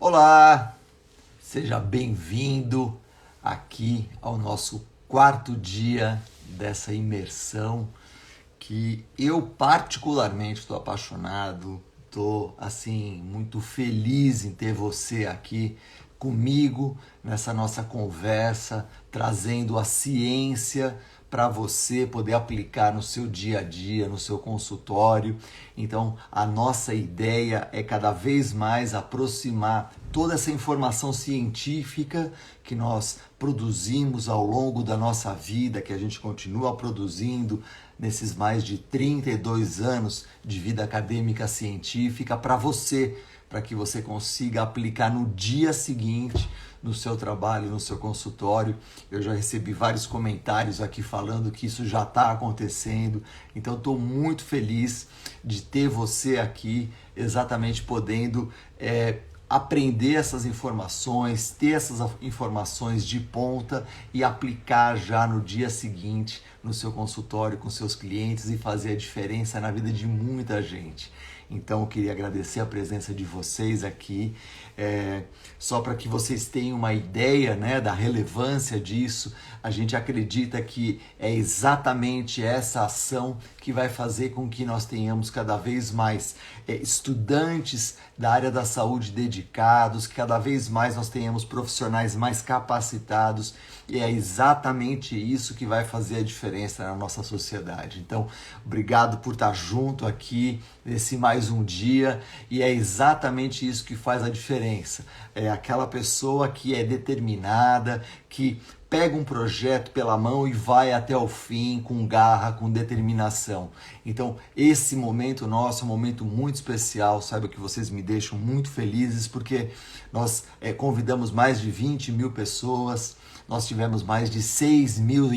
Olá, seja bem-vindo aqui ao nosso quarto dia dessa imersão que eu particularmente estou apaixonado, estou assim muito feliz em ter você aqui comigo nessa nossa conversa, trazendo a ciência para você poder aplicar no seu dia a dia, no seu consultório. Então, a nossa ideia é cada vez mais aproximar toda essa informação científica que nós produzimos ao longo da nossa vida, que a gente continua produzindo nesses mais de 32 anos de vida acadêmica científica para você, para que você consiga aplicar no dia seguinte no seu trabalho, no seu consultório. Eu já recebi vários comentários aqui falando que isso já está acontecendo, então estou muito feliz de ter você aqui exatamente podendo aprender essas informações, ter essas informações de ponta e aplicar já no dia seguinte no seu consultório com seus clientes e fazer a diferença na vida de muita gente. Então eu queria agradecer a presença de vocês aqui, só para que vocês tenham uma ideia, né, da relevância disso. A gente acredita que é exatamente essa ação que vai fazer com que nós tenhamos cada vez mais estudantes da área da saúde dedicados, que cada vez mais nós tenhamos profissionais mais capacitados, e é exatamente isso que vai fazer a diferença na nossa sociedade. Então, obrigado por estar junto aqui nesse mais um dia, e é exatamente isso que faz a diferença. É aquela pessoa que é determinada, que pega um projeto pela mão e vai até o fim com garra, com determinação. Então, esse momento nosso é um momento muito especial. Saiba que vocês me deixam muito felizes porque nós convidamos mais de 20 mil pessoas. Nós tivemos mais de 6 mil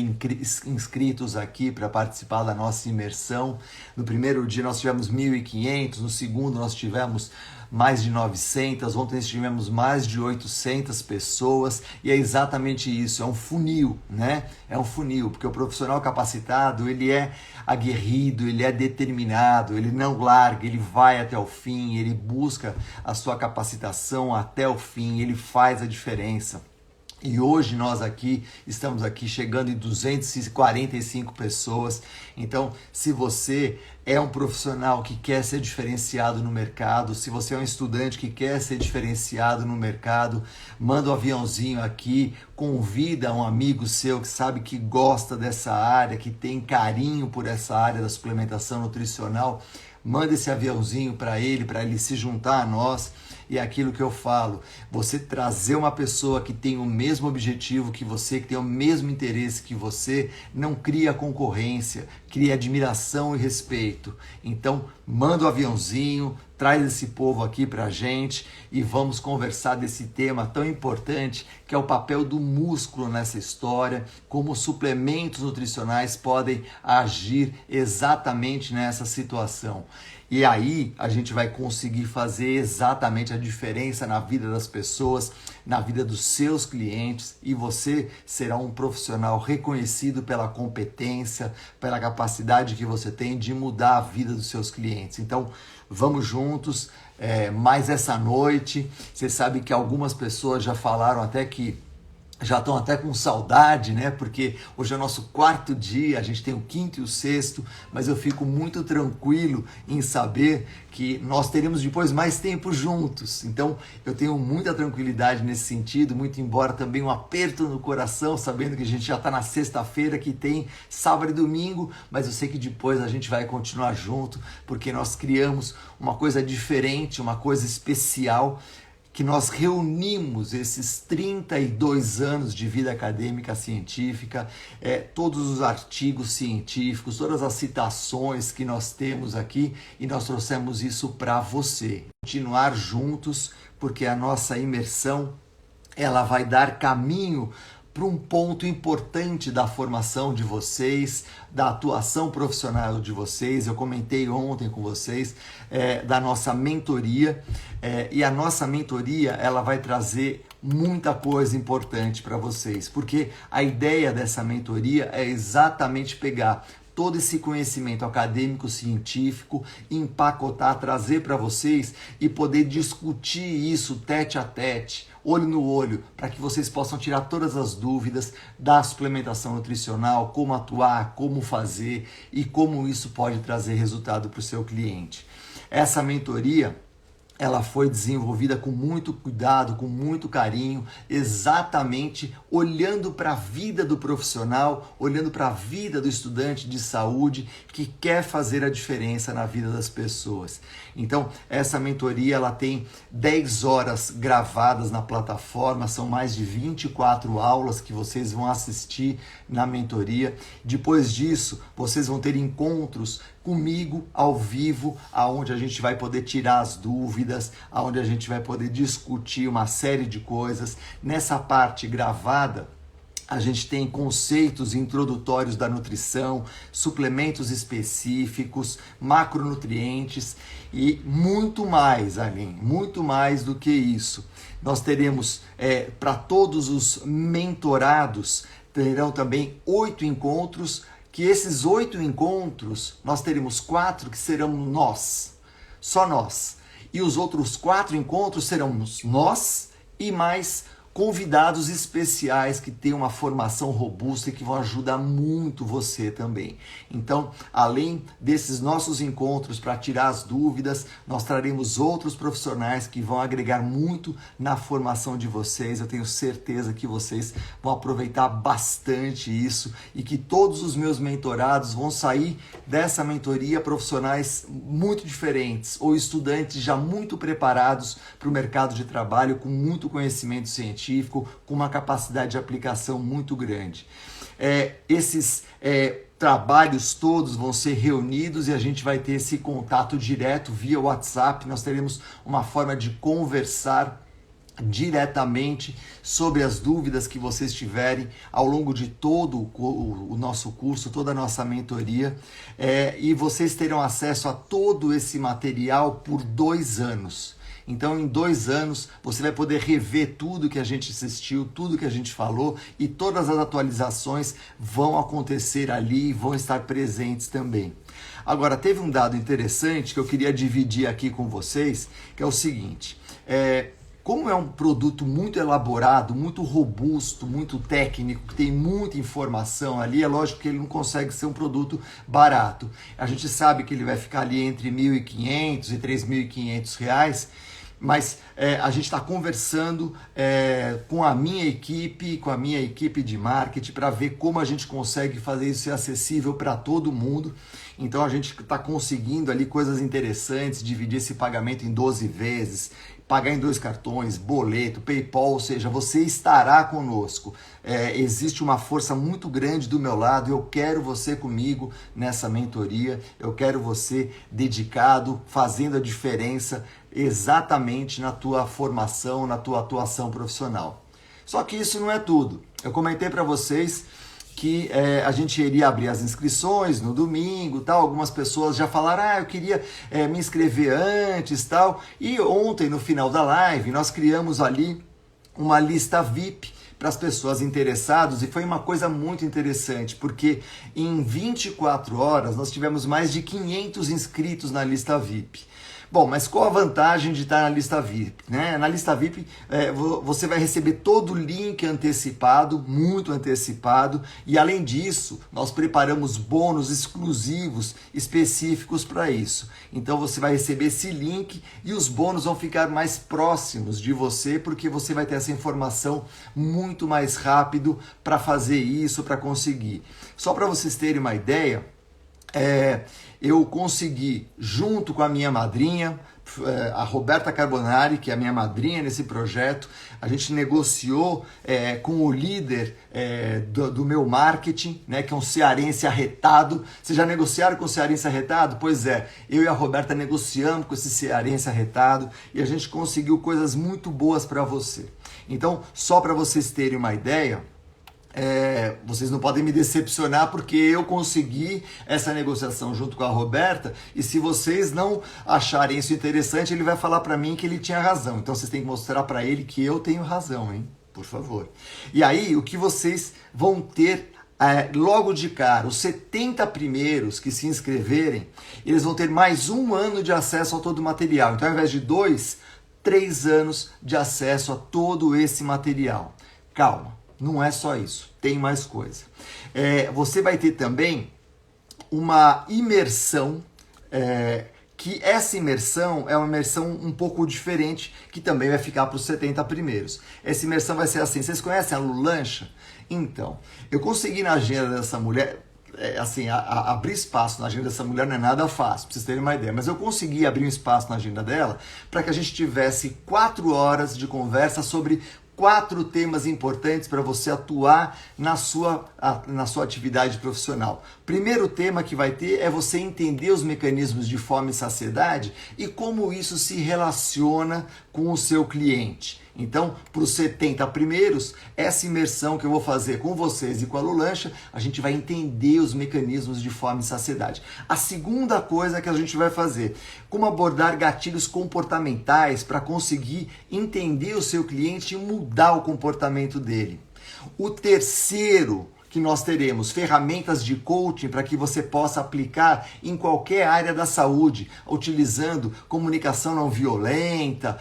inscritos aqui para participar da nossa imersão. No primeiro dia nós tivemos 1.500, no segundo nós tivemos mais de 900, ontem nós tivemos mais de 800 pessoas, e é exatamente isso, é um funil, né? É um funil, porque o profissional capacitado, ele é aguerrido, ele é determinado, ele não larga, ele vai até o fim, ele busca a sua capacitação até o fim, ele faz a diferença. E hoje nós aqui, estamos aqui chegando em 245 pessoas. Então, se você é um profissional que quer ser diferenciado no mercado, se você é um estudante que quer ser diferenciado no mercado, manda um aviãozinho aqui, convida um amigo seu que sabe que gosta dessa área, que tem carinho por essa área da suplementação nutricional, manda esse aviãozinho para ele se juntar a nós. E é aquilo que eu falo, você trazer uma pessoa que tem o mesmo objetivo que você, que tem o mesmo interesse que você, não cria concorrência, cria admiração e respeito. Então, manda o aviãozinho, traz esse povo aqui pra gente e vamos conversar desse tema tão importante que é o papel do músculo nessa história, como os suplementos nutricionais podem agir exatamente nessa situação. E aí a gente vai conseguir fazer exatamente a diferença na vida das pessoas, na vida dos seus clientes, e você será um profissional reconhecido pela competência, pela capacidade que você tem de mudar a vida dos seus clientes. Então, vamos juntos, mais essa noite. Você sabe que algumas pessoas já falaram até que já estão até com saudade, né? Porque hoje é o nosso quarto dia, a gente tem o quinto e o sexto, mas eu fico muito tranquilo em saber que nós teremos depois mais tempo juntos. Então, eu tenho muita tranquilidade nesse sentido, muito embora também um aperto no coração, sabendo que a gente já está na sexta-feira, que tem sábado e domingo, mas eu sei que depois a gente vai continuar junto, porque nós criamos uma coisa diferente, uma coisa especial, que nós reunimos esses 32 anos de vida acadêmica científica, todos os artigos científicos, todas as citações que nós temos aqui, e nós trouxemos isso para você. Continuar juntos, porque a nossa imersão ela vai dar caminho para um ponto importante da formação de vocês, da atuação profissional de vocês. Eu comentei ontem com vocês da nossa mentoria, e a nossa mentoria ela vai trazer muita coisa importante para vocês, porque a ideia dessa mentoria é exatamente pegar todo esse conhecimento acadêmico, científico, empacotar, trazer para vocês e poder discutir isso tete a tete, olho no olho, para que vocês possam tirar todas as dúvidas da suplementação nutricional, como atuar, como fazer e como isso pode trazer resultado para o seu cliente. Essa mentoria, ela foi desenvolvida com muito cuidado, com muito carinho, exatamente olhando para a vida do profissional, olhando para a vida do estudante de saúde que quer fazer a diferença na vida das pessoas. Então, essa mentoria, ela tem 10 horas gravadas na plataforma, são mais de 24 aulas que vocês vão assistir na mentoria. Depois disso, vocês vão ter encontros comigo ao vivo, aonde a gente vai poder tirar as dúvidas, aonde a gente vai poder discutir uma série de coisas. Nessa parte gravada, a gente tem conceitos introdutórios da nutrição, suplementos específicos, macronutrientes e muito mais, Aline, muito mais do que isso. Nós teremos, para todos os mentorados, terão também 8 encontros, que esses 8 encontros, nós teremos 4 que serão nós, só nós. E os outros 4 encontros serão nós e mais convidados especiais que têm uma formação robusta e que vão ajudar muito você também. Então, além desses nossos encontros para tirar as dúvidas, nós traremos outros profissionais que vão agregar muito na formação de vocês. Eu tenho certeza que vocês vão aproveitar bastante isso e que todos os meus mentorados vão sair dessa mentoria profissionais muito diferentes ou estudantes já muito preparados para o mercado de trabalho, com muito conhecimento científico, com uma capacidade de aplicação muito grande. Esses trabalhos todos vão ser reunidos e a gente vai ter esse contato direto via WhatsApp. Nós teremos uma forma de conversar diretamente sobre as dúvidas que vocês tiverem ao longo de todo o nosso curso, toda a nossa mentoria, e vocês terão acesso a todo esse material por 2 anos. Então, em 2 anos, você vai poder rever tudo que a gente assistiu, tudo que a gente falou, e todas as atualizações vão acontecer ali e vão estar presentes também. Agora, teve um dado interessante que eu queria dividir aqui com vocês, que é o seguinte: como é um produto muito elaborado, muito robusto, muito técnico, que tem muita informação ali, é lógico que ele não consegue ser um produto barato. A gente sabe que ele vai ficar ali entre R$ 1.500 e R$ 3.500, mas a gente está conversando com a minha equipe de marketing, para ver como a gente consegue fazer isso ser acessível para todo mundo. Então a gente está conseguindo ali coisas interessantes, dividir esse pagamento em 12 vezes, pagar em 2 cartões, boleto, PayPal, ou seja, você estará conosco. Existe uma força muito grande do meu lado, eu quero você comigo nessa mentoria, eu quero você dedicado, fazendo a diferença exatamente na tua formação, na tua atuação profissional. Só que isso não é tudo. Eu comentei para vocês que a gente iria abrir as inscrições no domingo, tal. Algumas pessoas já falaram, eu queria me inscrever antes, tal. E ontem, no final da live, nós criamos ali uma lista VIP para as pessoas interessadas, e foi uma coisa muito interessante, porque em 24 horas nós tivemos mais de 500 inscritos na lista VIP. Bom, mas qual a vantagem de estar na lista VIP? Né? Na lista VIP você vai receber todo o link antecipado, muito antecipado, e além disso, nós preparamos bônus exclusivos específicos para isso. Então você vai receber esse link e os bônus vão ficar mais próximos de você, porque você vai ter essa informação muito mais rápido para fazer isso, para conseguir. Só para vocês terem uma ideia, eu consegui, junto com a minha madrinha, a Roberta Carbonari, que é a minha madrinha nesse projeto, a gente negociou com o líder do meu marketing, né, que é um cearense arretado. Vocês já negociaram com o cearense arretado? Pois é, eu e a Roberta negociamos com esse cearense arretado e a gente conseguiu coisas muito boas para você. Então, só para vocês terem uma ideia, vocês não podem me decepcionar, porque eu consegui essa negociação junto com a Roberta, e se vocês não acharem isso interessante, ele vai falar para mim que ele tinha razão. Então vocês têm que mostrar para ele que eu tenho razão, hein? Por favor. E aí, o que vocês vão ter logo de cara, os 70 primeiros que se inscreverem, eles vão ter mais 1 ano de acesso a todo o material. Então, ao invés de 2, 3 anos de acesso a todo esse material. Calma, não é só isso, tem mais coisa. Você vai ter também uma imersão, que essa imersão é uma imersão um pouco diferente, que também vai ficar para os 70 primeiros. Essa imersão vai ser assim, vocês conhecem a Lulancha? Então, eu consegui na agenda dessa mulher, abrir espaço na agenda dessa mulher não é nada fácil, pra vocês terem uma ideia, mas eu consegui abrir um espaço na agenda dela para que a gente tivesse 4 horas de conversa sobre 4 temas importantes para você atuar na sua atividade profissional. Primeiro tema que vai ter é você entender os mecanismos de fome e saciedade e como isso se relaciona com o seu cliente. Então, para os 70 primeiros, essa imersão que eu vou fazer com vocês e com a Lulancha, a gente vai entender os mecanismos de fome e saciedade. A segunda coisa que a gente vai fazer, como abordar gatilhos comportamentais para conseguir entender o seu cliente e mudar o comportamento dele. O terceiro, que nós teremos ferramentas de coaching para que você possa aplicar em qualquer área da saúde, utilizando comunicação não violenta,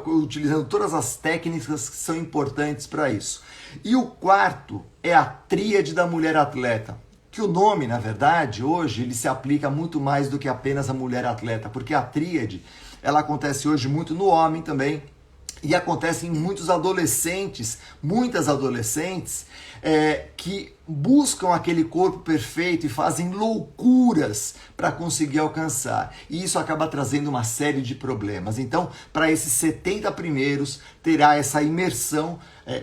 utilizando todas as técnicas que são importantes para isso. E o quarto é a tríade da mulher atleta, que o nome, na verdade, hoje, ele se aplica muito mais do que apenas a mulher atleta, porque a tríade, ela acontece hoje muito no homem também, e acontece em muitas adolescentes que buscam aquele corpo perfeito e fazem loucuras para conseguir alcançar. E isso acaba trazendo uma série de problemas. Então, para esses 70 primeiros, terá essa imersão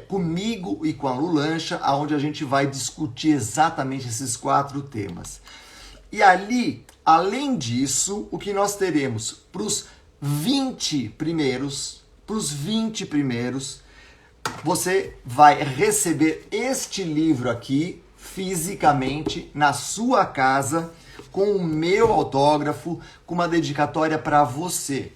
comigo e com a Lulancha, onde a gente vai discutir exatamente esses 4 temas. E ali, além disso, o que nós teremos para os 20 primeiros, você vai receber este livro aqui, fisicamente, na sua casa, com o meu autógrafo, com uma dedicatória para você.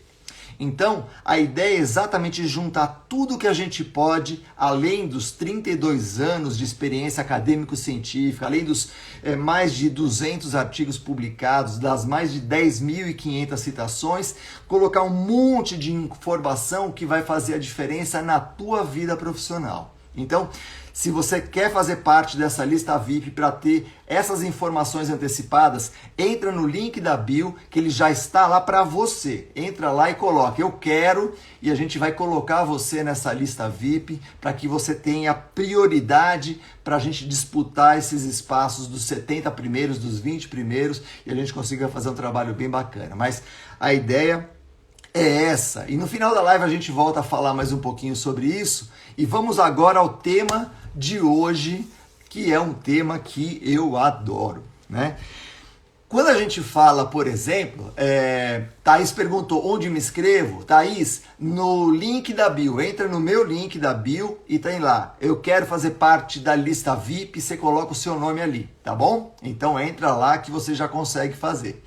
Então, a ideia é exatamente juntar tudo que a gente pode, além dos 32 anos de experiência acadêmico-científica, além dos mais de 200 artigos publicados, das mais de 10.500 citações, colocar um monte de informação que vai fazer a diferença na tua vida profissional. Então, se você quer fazer parte dessa lista VIP para ter essas informações antecipadas, entra no link da bio, que ele já está lá para você. Entra lá e coloca, eu quero, e a gente vai colocar você nessa lista VIP para que você tenha prioridade para a gente disputar esses espaços dos 70 primeiros, dos 20 primeiros, e a gente consiga fazer um trabalho bem bacana. Mas a ideia é essa. E no final da live a gente volta a falar mais um pouquinho sobre isso. E vamos agora ao tema de hoje, que é um tema que eu adoro, né? Quando a gente fala, por exemplo, Thaís perguntou onde me inscrevo. Thaís, no link da bio, entra no meu link da bio e tem lá, eu quero fazer parte da lista VIP, você coloca o seu nome ali, tá bom? Então entra lá que você já consegue fazer.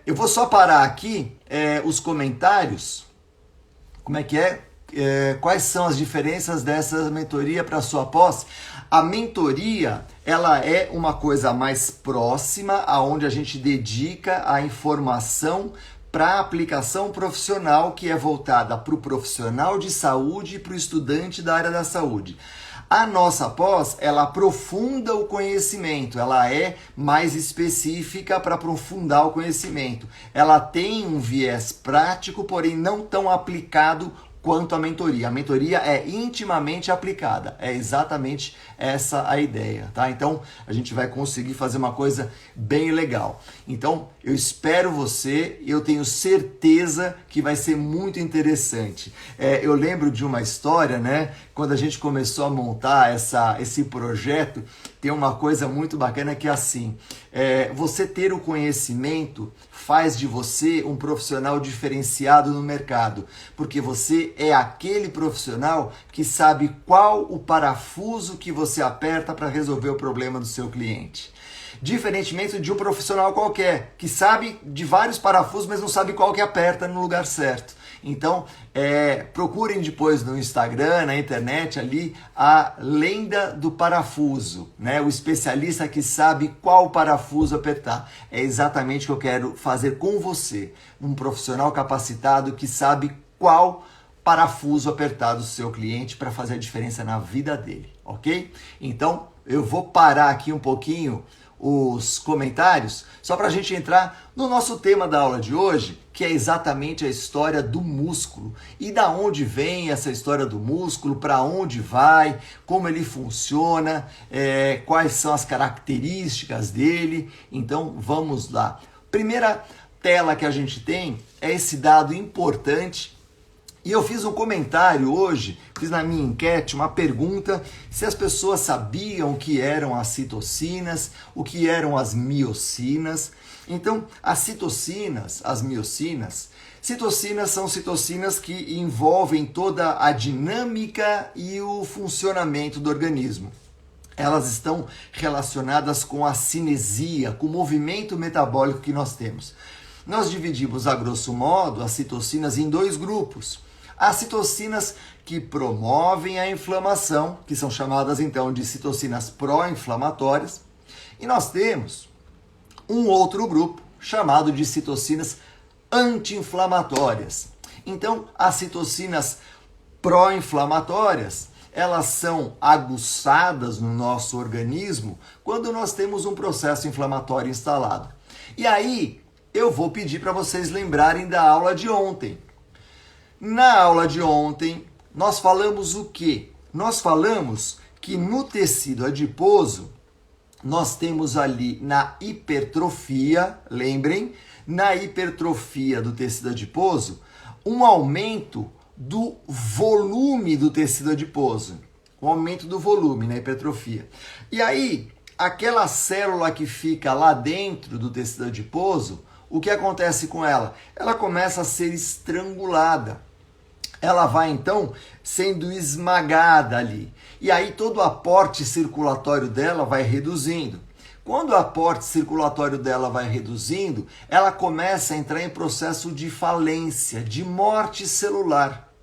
Eu vou só parar aqui os comentários. Como é que é? Quais são as diferenças dessa mentoria para a sua pós? A mentoria, ela é uma coisa mais próxima, aonde a gente dedica a informação para a aplicação profissional, que é voltada para o profissional de saúde e para o estudante da área da saúde. A nossa pós, ela aprofunda o conhecimento, ela é mais específica para aprofundar o conhecimento. Ela tem um viés prático, porém não tão aplicado quanto a mentoria. A mentoria é intimamente aplicada, é exatamente essa a ideia, tá? Então, a gente vai conseguir fazer uma coisa bem legal. Então, eu espero você, eu tenho certeza que vai ser muito interessante. Eu lembro de uma história, né? Quando a gente começou a montar esse projeto, tem uma coisa muito bacana que é assim, você ter o conhecimento faz de você um profissional diferenciado no mercado, porque você é aquele profissional que sabe qual o parafuso que você aperta para resolver o problema do seu cliente. Diferentemente de um profissional qualquer, que sabe de vários parafusos, mas não sabe qual que aperta no lugar certo. Então, procurem depois no Instagram, na internet ali, a lenda do parafuso, né? O especialista que sabe qual parafuso apertar. É exatamente o que eu quero fazer com você, um profissional capacitado que sabe qual parafuso apertar do seu cliente para fazer a diferença na vida dele, ok? Então, eu vou parar aqui um pouquinho os comentários, só para a gente entrar no nosso tema da aula de hoje, que é exatamente a história do músculo. E da onde vem essa história do músculo, para onde vai, como ele funciona, quais são as características dele. Então, vamos lá. Primeira tela que a gente tem é esse dado importante. E eu fiz um comentário hoje, fiz na minha enquete uma pergunta se as pessoas sabiam o que eram as citocinas, o que eram as miocinas. Então, as citocinas, as miocinas, citocinas são citocinas que envolvem toda a dinâmica e o funcionamento do organismo. Elas estão relacionadas com a cinesia, com o movimento metabólico que nós temos. Nós dividimos, a grosso modo, as citocinas em dois grupos. As citocinas que promovem a inflamação, que são chamadas então de citocinas pró-inflamatórias, e nós temos um outro grupo chamado de citocinas anti-inflamatórias. Então, as citocinas pró-inflamatórias, elas são aguçadas no nosso organismo quando nós temos um processo inflamatório instalado. E aí, eu vou pedir para vocês lembrarem da aula de ontem. Na aula de ontem, nós falamos o quê? Nós falamos que no tecido adiposo, nós temos ali na hipertrofia, lembrem, na hipertrofia do tecido adiposo, um aumento do volume do tecido adiposo. Um aumento do volume na hipertrofia. E aí, aquela célula que fica lá dentro do tecido adiposo, o que acontece com ela? Ela começa a ser estrangulada. Ela vai então sendo esmagada ali. E aí todo o aporte circulatório dela vai reduzindo. Quando o aporte circulatório dela vai reduzindo, ela começa a entrar em processo de falência, de morte celular.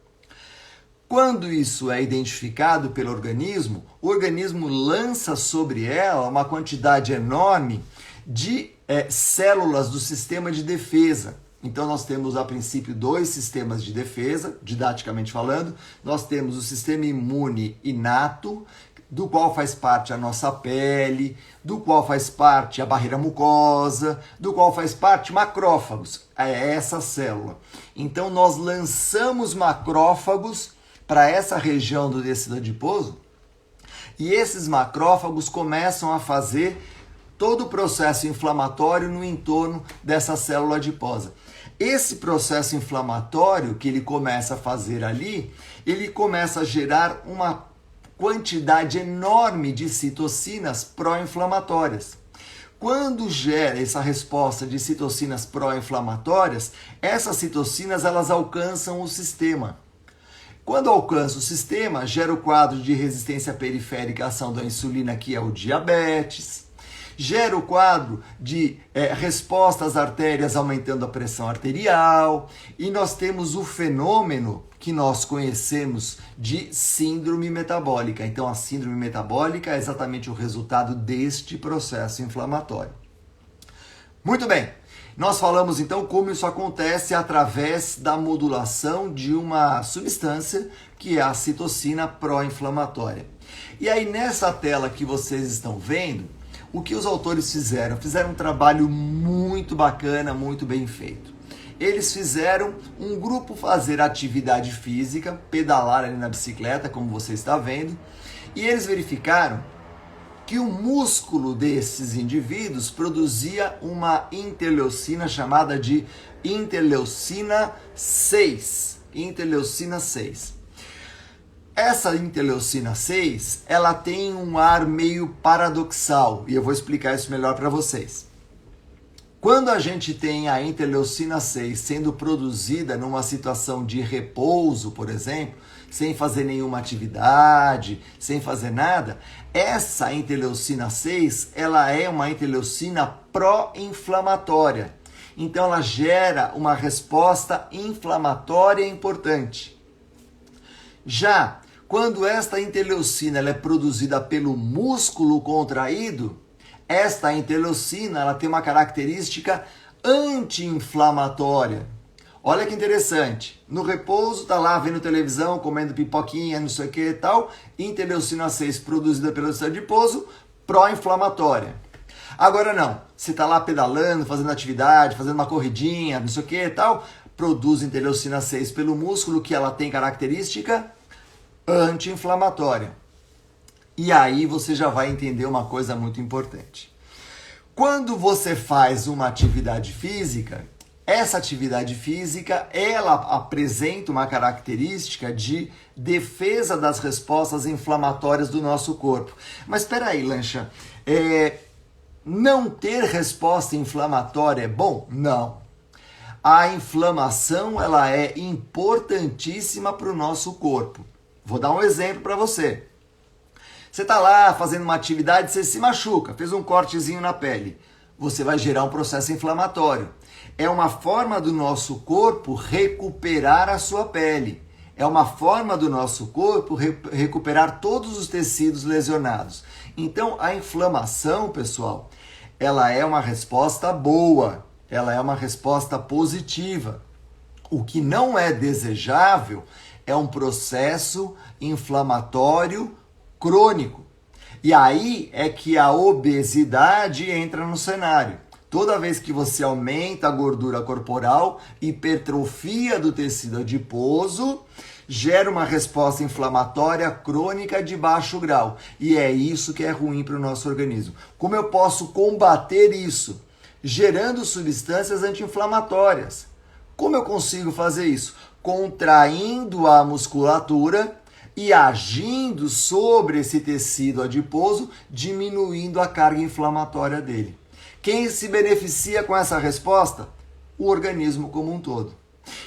Quando isso é identificado pelo organismo, o organismo lança sobre ela uma quantidade enorme de células do sistema de defesa. Então nós temos a princípio dois sistemas de defesa, didaticamente falando. Nós temos o sistema imune inato, do qual faz parte a nossa pele, do qual faz parte a barreira mucosa, do qual faz parte macrófagos, é essa célula. Então nós lançamos macrófagos para essa região do tecido adiposo e esses macrófagos começam a fazer todo o processo inflamatório no entorno dessa célula adiposa. Esse processo inflamatório que ele começa a fazer ali, ele começa a gerar uma quantidade enorme de citocinas pró-inflamatórias. Quando gera essa resposta de citocinas pró-inflamatórias, essas citocinas elas alcançam o sistema. Quando alcança o sistema, gera o quadro de resistência periférica à ação da insulina, que é o diabetes. Gera o quadro de resposta às artérias aumentando a pressão arterial. E nós temos o fenômeno que nós conhecemos de síndrome metabólica. Então, a síndrome metabólica é exatamente o resultado deste processo inflamatório. Muito bem. Nós falamos então como isso acontece através da modulação de uma substância que é a citocina pró-inflamatória. E aí nessa tela que vocês estão vendo, o que os autores fizeram? Fizeram um trabalho muito bacana, muito bem feito. Eles fizeram um grupo fazer atividade física, pedalar ali na bicicleta, como você está vendo, e eles verificaram que o músculo desses indivíduos produzia uma interleucina chamada de interleucina 6. Interleucina 6. Essa interleucina 6, ela tem um ar meio paradoxal, e eu vou explicar isso melhor para vocês. Quando a gente tem a interleucina 6 sendo produzida numa situação de repouso, por exemplo, sem fazer nenhuma atividade, sem fazer nada, essa interleucina 6, ela é uma interleucina pró-inflamatória. Então ela gera uma resposta inflamatória importante. Já quando esta interleucina ela é produzida pelo músculo contraído, esta interleucina ela tem uma característica anti-inflamatória. Olha que interessante. No repouso, tá lá vendo televisão, comendo pipoquinha, não sei o que e tal. Interleucina 6 produzida pelo sistema adiposo, pró-inflamatória. Agora não. Você tá lá pedalando, fazendo atividade, fazendo uma corridinha, não sei o que e tal. Produz interleucina 6 pelo músculo, que ela tem característica anti-inflamatória. E aí você já vai entender uma coisa muito importante. Quando você faz uma atividade física, essa atividade física, ela apresenta uma característica de defesa das respostas inflamatórias do nosso corpo. Mas espera aí, Lancha, não ter resposta inflamatória é bom? Não. A inflamação, ela é importantíssima para o nosso corpo. Vou dar um exemplo para você. Você está lá fazendo uma atividade, você se machuca, fez um cortezinho na pele. Você vai gerar um processo inflamatório. É uma forma do nosso corpo recuperar a sua pele. É uma forma do nosso corpo recuperar todos os tecidos lesionados. Então, a inflamação, pessoal, ela é uma resposta boa, ela é uma resposta positiva. O que não é desejável é um processo inflamatório crônico. E aí é que a obesidade entra no cenário. Toda vez que você aumenta a gordura corporal, hipertrofia do tecido adiposo, gera uma resposta inflamatória crônica de baixo grau. E é isso que é ruim para o nosso organismo. Como eu posso combater isso? Gerando substâncias anti-inflamatórias. Como eu consigo fazer isso? Contraindo a musculatura e agindo sobre esse tecido adiposo, diminuindo a carga inflamatória dele. Quem se beneficia com essa resposta? O organismo como um todo.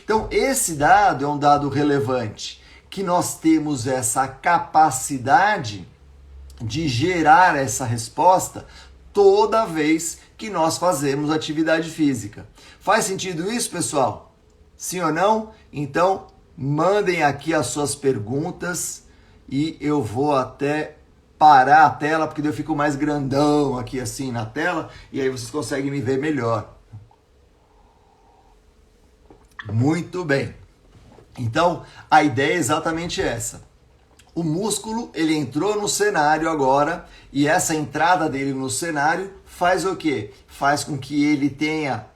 Então, esse dado é um dado relevante, que nós temos essa capacidade de gerar essa resposta toda vez que nós fazemos atividade física. Faz sentido isso, pessoal? Sim ou não? Então, mandem aqui as suas perguntas e eu vou até parar a tela, porque daí eu fico mais grandão aqui assim na tela e aí vocês conseguem me ver melhor. Muito bem. Então, a ideia é exatamente essa. O músculo, ele entrou no cenário agora e essa entrada dele no cenário faz o quê? Faz com que ele tenha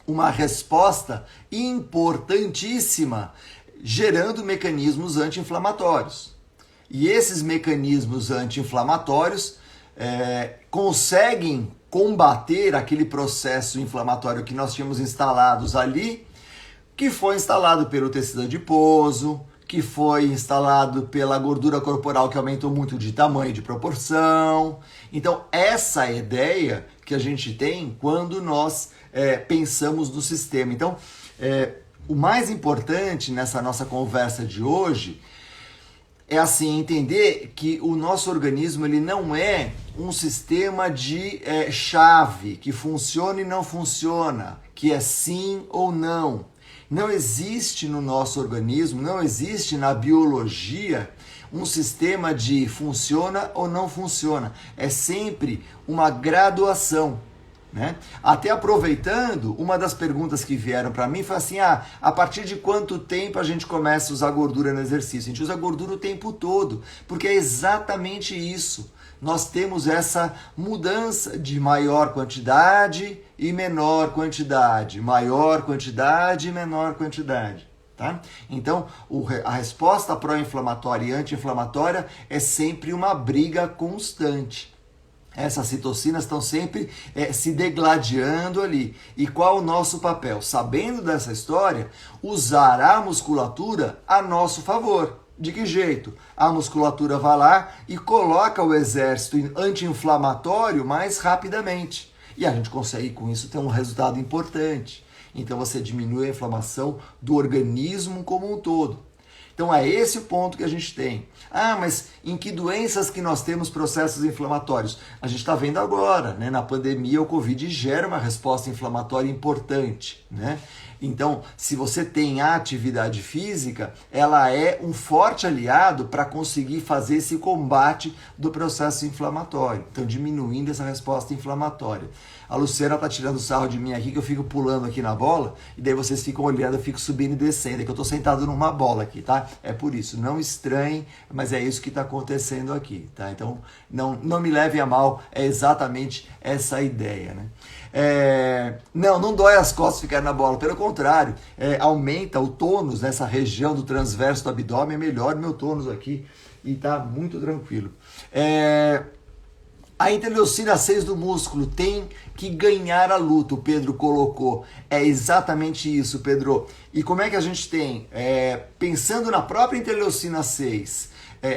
uma resposta importantíssima, gerando mecanismos anti-inflamatórios. E esses mecanismos anti-inflamatórios conseguem combater aquele processo inflamatório que nós tínhamos instalados ali, que foi instalado pelo tecido adiposo, que foi instalado pela gordura corporal que aumentou muito de tamanho e de proporção. Então, essa é a ideia que a gente tem quando nós pensamos no sistema. Então, o mais importante nessa nossa conversa de hoje é assim, entender que o nosso organismo ele não é um sistema de chave que funciona e não funciona, que é sim ou não. Não existe no nosso organismo, não existe na biologia um sistema de funciona ou não funciona. É sempre uma graduação. Né? Até aproveitando, uma das perguntas que vieram para mim foi assim, a partir de quanto tempo a gente começa a usar gordura no exercício? A gente usa gordura o tempo todo, porque é exatamente isso. Nós temos essa mudança de maior quantidade e menor quantidade, maior quantidade e menor quantidade. Tá? Então, a resposta pró-inflamatória e anti-inflamatória é sempre uma briga constante. Essas citocinas estão sempre se degladiando ali. E qual o nosso papel? Sabendo dessa história, usar a musculatura a nosso favor. De que jeito? A musculatura vai lá e coloca o exército anti-inflamatório mais rapidamente. E a gente consegue com isso ter um resultado importante. Então você diminui a inflamação do organismo como um todo. Então é esse o ponto que a gente tem. Ah, mas em que doenças que nós temos processos inflamatórios? A gente está vendo agora, né? Na pandemia o Covid gera uma resposta inflamatória importante, né? Então, se você tem a atividade física, ela é um forte aliado para conseguir fazer esse combate do processo inflamatório. Então, diminuindo essa resposta inflamatória. A Luciana tá tirando sarro de mim aqui, que eu fico pulando aqui na bola, e daí vocês ficam olhando, eu fico subindo e descendo, é que eu tô sentado numa bola aqui, tá? É por isso, não estranhem, mas é isso que tá acontecendo aqui, tá? Então, não me levem a mal, é exatamente essa a ideia, né? Não dói as costas ficar na bola, pelo contrário, aumenta o tônus nessa região do transverso do abdômen, melhora o meu tônus aqui e tá muito tranquilo. A interleucina 6 do músculo tem que ganhar a luta, o Pedro colocou. É exatamente isso, Pedro. E como é que a gente tem? Pensando na própria interleucina 6,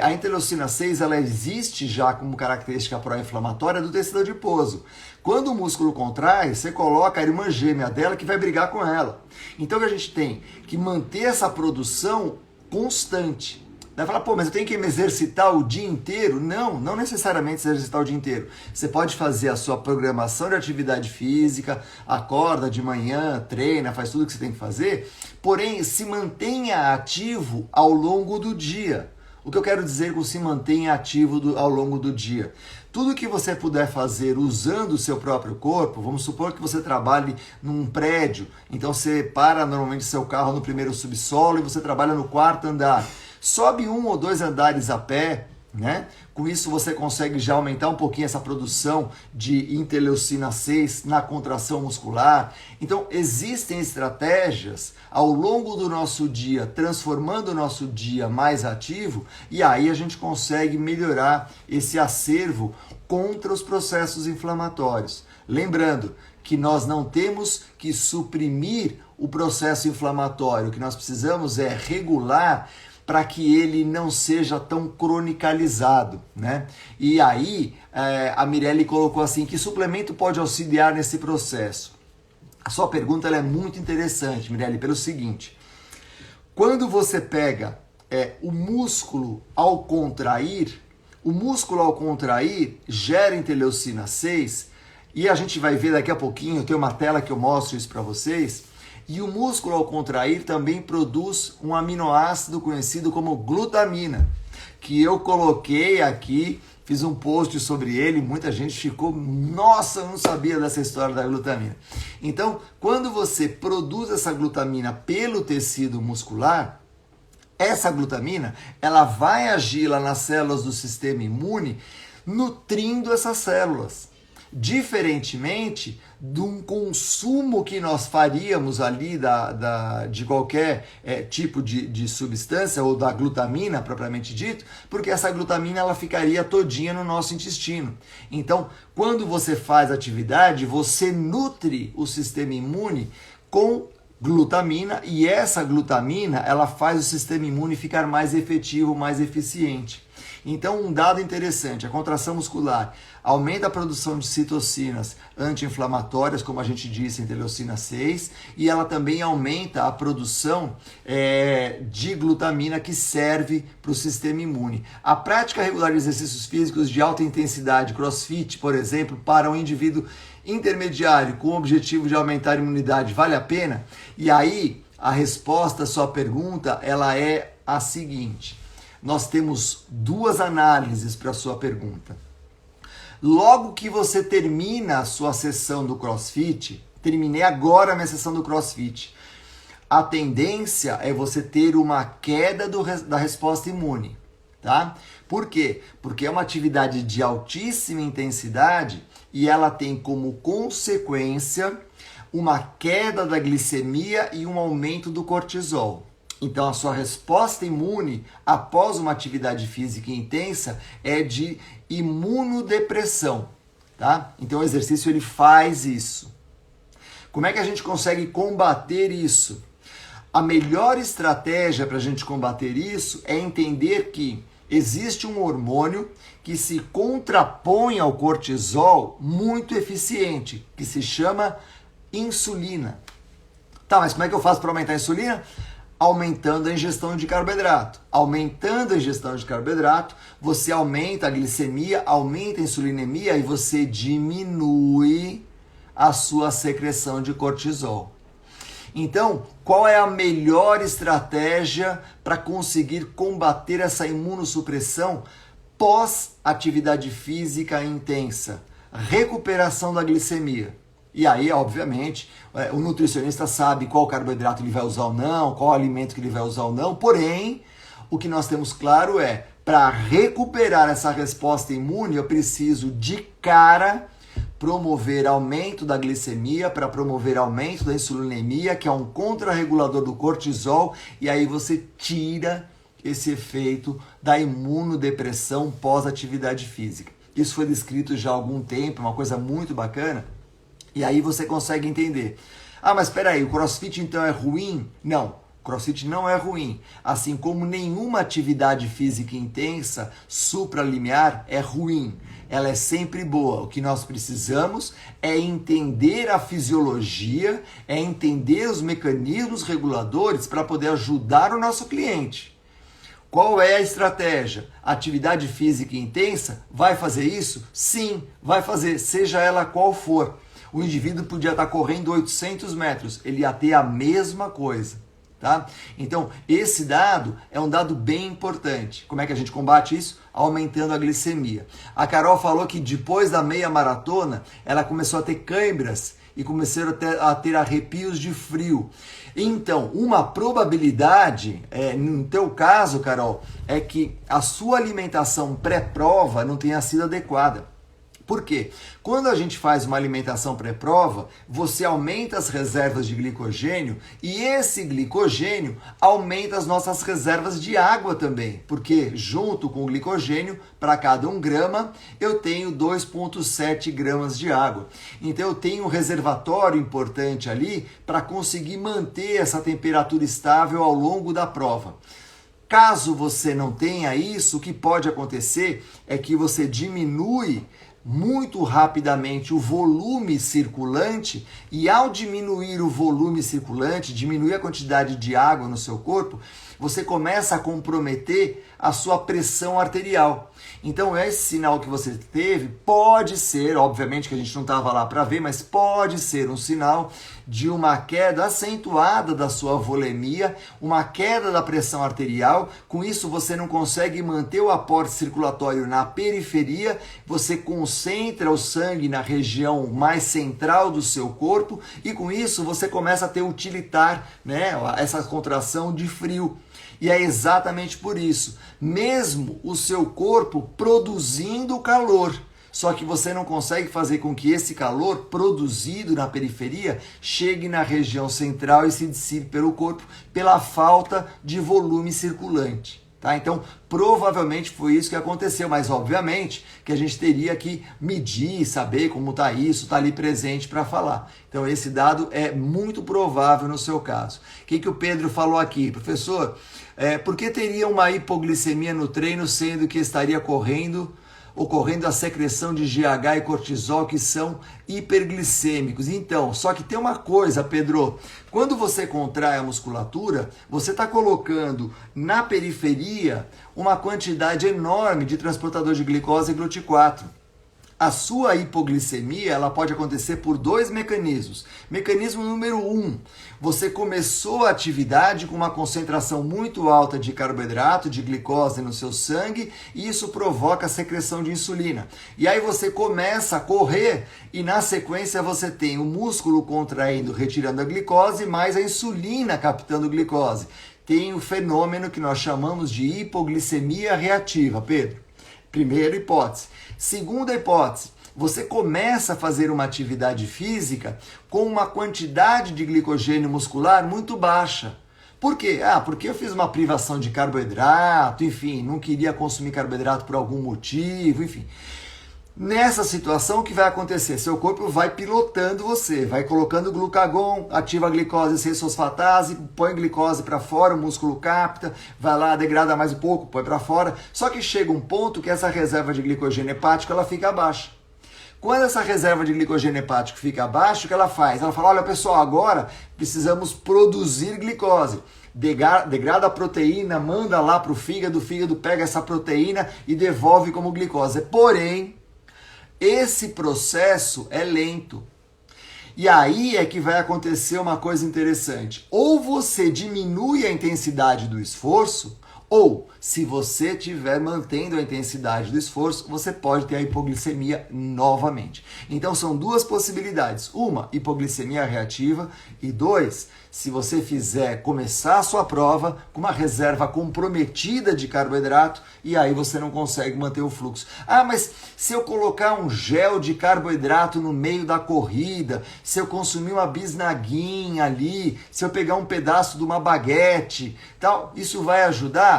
a interleucina 6 ela existe já como característica pró-inflamatória do tecido adiposo. Quando o músculo contrai, você coloca a irmã gêmea dela que vai brigar com ela. Então a gente tem que manter essa produção constante. Vai falar, pô, mas eu tenho que me exercitar o dia inteiro? Não necessariamente se exercitar o dia inteiro. Você pode fazer a sua programação de atividade física, acorda de manhã, treina, faz tudo o que você tem que fazer, porém se mantenha ativo ao longo do dia. O que eu quero dizer com se mantenha ativo ao longo do dia? Tudo que você puder fazer usando o seu próprio corpo, vamos supor que você trabalhe num prédio, então você para normalmente seu carro no primeiro subsolo e você trabalha no quarto andar. Sobe 1 ou 2 andares a pé, né? Com isso você consegue já aumentar um pouquinho essa produção de interleucina 6 na contração muscular. Então existem estratégias ao longo do nosso dia, transformando o nosso dia mais ativo, e aí a gente consegue melhorar esse acervo contra os processos inflamatórios. Lembrando que nós não temos que suprimir o processo inflamatório, o que nós precisamos é regular para que ele não seja tão cronicalizado, né? E aí, a Mirelle colocou assim, que suplemento pode auxiliar nesse processo? A sua pergunta ela é muito interessante, Mirelle, pelo seguinte, quando você pega o músculo ao contrair gera interleucina 6, e a gente vai ver daqui a pouquinho, tem uma tela que eu mostro isso para vocês, e o músculo ao contrair também produz um aminoácido conhecido como glutamina, que eu coloquei aqui, fiz um post sobre ele, muita gente ficou, nossa, eu não sabia dessa história da glutamina. Então, quando você produz essa glutamina pelo tecido muscular, essa glutamina, ela vai agir lá nas células do sistema imune, nutrindo essas células. Diferentemente de um consumo que nós faríamos ali de qualquer tipo de substância ou da glutamina propriamente dito, porque essa glutamina ela ficaria todinha no nosso intestino. Então, quando você faz atividade, você nutre o sistema imune com glutamina, e essa glutamina ela faz o sistema imune ficar mais efetivo, mais eficiente. Então, um dado interessante, a contração muscular aumenta a produção de citocinas anti-inflamatórias, como a gente disse, interleucina 6, e ela também aumenta a produção de glutamina que serve para o sistema imune. A prática regular de exercícios físicos de alta intensidade, crossfit, por exemplo, para um indivíduo intermediário com o objetivo de aumentar a imunidade, vale a pena? E aí, a resposta à sua pergunta, ela é a seguinte. Nós temos duas análises para a sua pergunta. Logo que você termina a sua sessão do CrossFit, terminei agora a minha sessão do CrossFit, a tendência é você ter uma queda da resposta imune, tá? Por quê? Porque é uma atividade de altíssima intensidade e ela tem como consequência uma queda da glicemia e um aumento do cortisol. Então, a sua resposta imune após uma atividade física intensa é de imunodepressão, tá? Então, o exercício ele faz isso. Como é que a gente consegue combater isso? A melhor estratégia para a gente combater isso é entender que existe um hormônio que se contrapõe ao cortisol muito eficiente, que se chama insulina. Tá, mas como é que eu faço para aumentar a insulina? Aumentando a ingestão de carboidrato. Aumentando a ingestão de carboidrato, você aumenta a glicemia, aumenta a insulinemia e você diminui a sua secreção de cortisol. Então, qual é a melhor estratégia para conseguir combater essa imunossupressão pós-atividade física intensa? Recuperação da glicemia. E aí, obviamente, o nutricionista sabe qual carboidrato ele vai usar ou não, qual alimento que ele vai usar ou não, porém, o que nós temos claro é, para recuperar essa resposta imune, eu preciso de cara promover aumento da glicemia, para promover aumento da insulinemia, que é um contrarregulador do cortisol, e aí você tira esse efeito da imunodepressão pós-atividade física. Isso foi descrito já há algum tempo, uma coisa muito bacana, e aí você consegue entender. Ah, mas espera aí, o CrossFit então é ruim? Não, o CrossFit não é ruim. Assim como nenhuma atividade física intensa supralimiar é ruim. Ela é sempre boa. O que nós precisamos é entender a fisiologia, é entender os mecanismos reguladores para poder ajudar o nosso cliente. Qual é a estratégia? Atividade física intensa vai fazer isso? Sim, vai fazer, seja ela qual for. O indivíduo podia estar correndo 800 metros, ele ia ter a mesma coisa. Tá? Então, esse dado é um dado bem importante. Como é que a gente combate isso? Aumentando a glicemia. A Carol falou que depois da meia maratona, ela começou a ter câimbras e começou a ter arrepios de frio. Então, uma probabilidade, no teu caso, Carol, é que a sua alimentação pré-prova não tenha sido adequada. Por quê? Quando a gente faz uma alimentação pré-prova, você aumenta as reservas de glicogênio e esse glicogênio aumenta as nossas reservas de água também, porque junto com o glicogênio, para cada 1 grama, eu tenho 2,7 gramas de água. Então eu tenho um reservatório importante ali para conseguir manter essa temperatura estável ao longo da prova. Caso você não tenha isso, o que pode acontecer é que você diminui muito rapidamente o volume circulante e ao diminuir o volume circulante, diminuir a quantidade de água no seu corpo, você começa a comprometer a sua pressão arterial. Então esse sinal que você teve pode ser, obviamente que a gente não estava lá para ver, mas pode ser um sinal de uma queda acentuada da sua volemia, uma queda da pressão arterial. Com isso você não consegue manter o aporte circulatório na periferia, você concentra o sangue na região mais central do seu corpo e com isso você começa a ter utilitar, né, essa contração de frio. E é exatamente por isso, mesmo o seu corpo produzindo calor, só que você não consegue fazer com que esse calor produzido na periferia chegue na região central e se dissipe pelo corpo pela falta de volume circulante. Tá? Então, provavelmente foi isso que aconteceu, mas obviamente que a gente teria que medir, saber como está isso, está ali presente para falar. Então, esse dado é muito provável no seu caso. O que o Pedro falou aqui? Professor, por que teria uma hipoglicemia no treino, sendo que estaria ocorrendo a secreção de GH e cortisol, que são hiperglicêmicos? Então, só que tem uma coisa, Pedro, quando você contrai a musculatura, você está colocando na periferia uma quantidade enorme de transportador de glicose e GLUT4. A sua hipoglicemia ela pode acontecer por 2 mecanismos. Mecanismo número 1, você começou a atividade com uma concentração muito alta de carboidrato, de glicose no seu sangue, e isso provoca a secreção de insulina. E aí você começa a correr e na sequência você tem o músculo contraindo, retirando a glicose, mais a insulina captando glicose. Tem o fenômeno que nós chamamos de hipoglicemia reativa, Pedro. Primeira hipótese. Segunda hipótese, você começa a fazer uma atividade física com uma quantidade de glicogênio muscular muito baixa. Por quê? Porque eu fiz uma privação de carboidrato, enfim, não queria consumir carboidrato por algum motivo, enfim. Nessa situação, o que vai acontecer? Seu corpo vai pilotando você, vai colocando glucagon, ativa a glicose 6-fosfatase, põe glicose para fora, o músculo capta, vai lá, degrada mais um pouco, põe para fora. Só que chega um ponto que essa reserva de glicogênio hepático ela fica baixa. Quando essa reserva de glicogênio hepático fica baixa, o que ela faz? Ela fala, olha pessoal, agora precisamos produzir glicose. degrada a proteína, manda lá para o fígado pega essa proteína e devolve como glicose. Porém, esse processo é lento. E aí é que vai acontecer uma coisa interessante. Ou você diminui a intensidade do esforço, ou, se você estiver mantendo a intensidade do esforço, você pode ter a hipoglicemia novamente. Então, são duas possibilidades. Uma, hipoglicemia reativa. E dois, se você começar a sua prova com uma reserva comprometida de carboidrato, e aí você não consegue manter o fluxo. Ah, mas se eu colocar um gel de carboidrato no meio da corrida, se eu consumir uma bisnaguinha ali, se eu pegar um pedaço de uma baguete, tal, isso vai ajudar?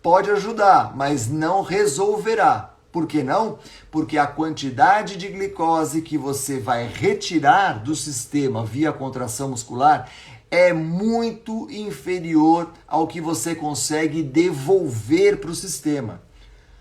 Pode ajudar, mas não resolverá. Por que não? Porque a quantidade de glicose que você vai retirar do sistema via contração muscular é muito inferior ao que você consegue devolver para o sistema.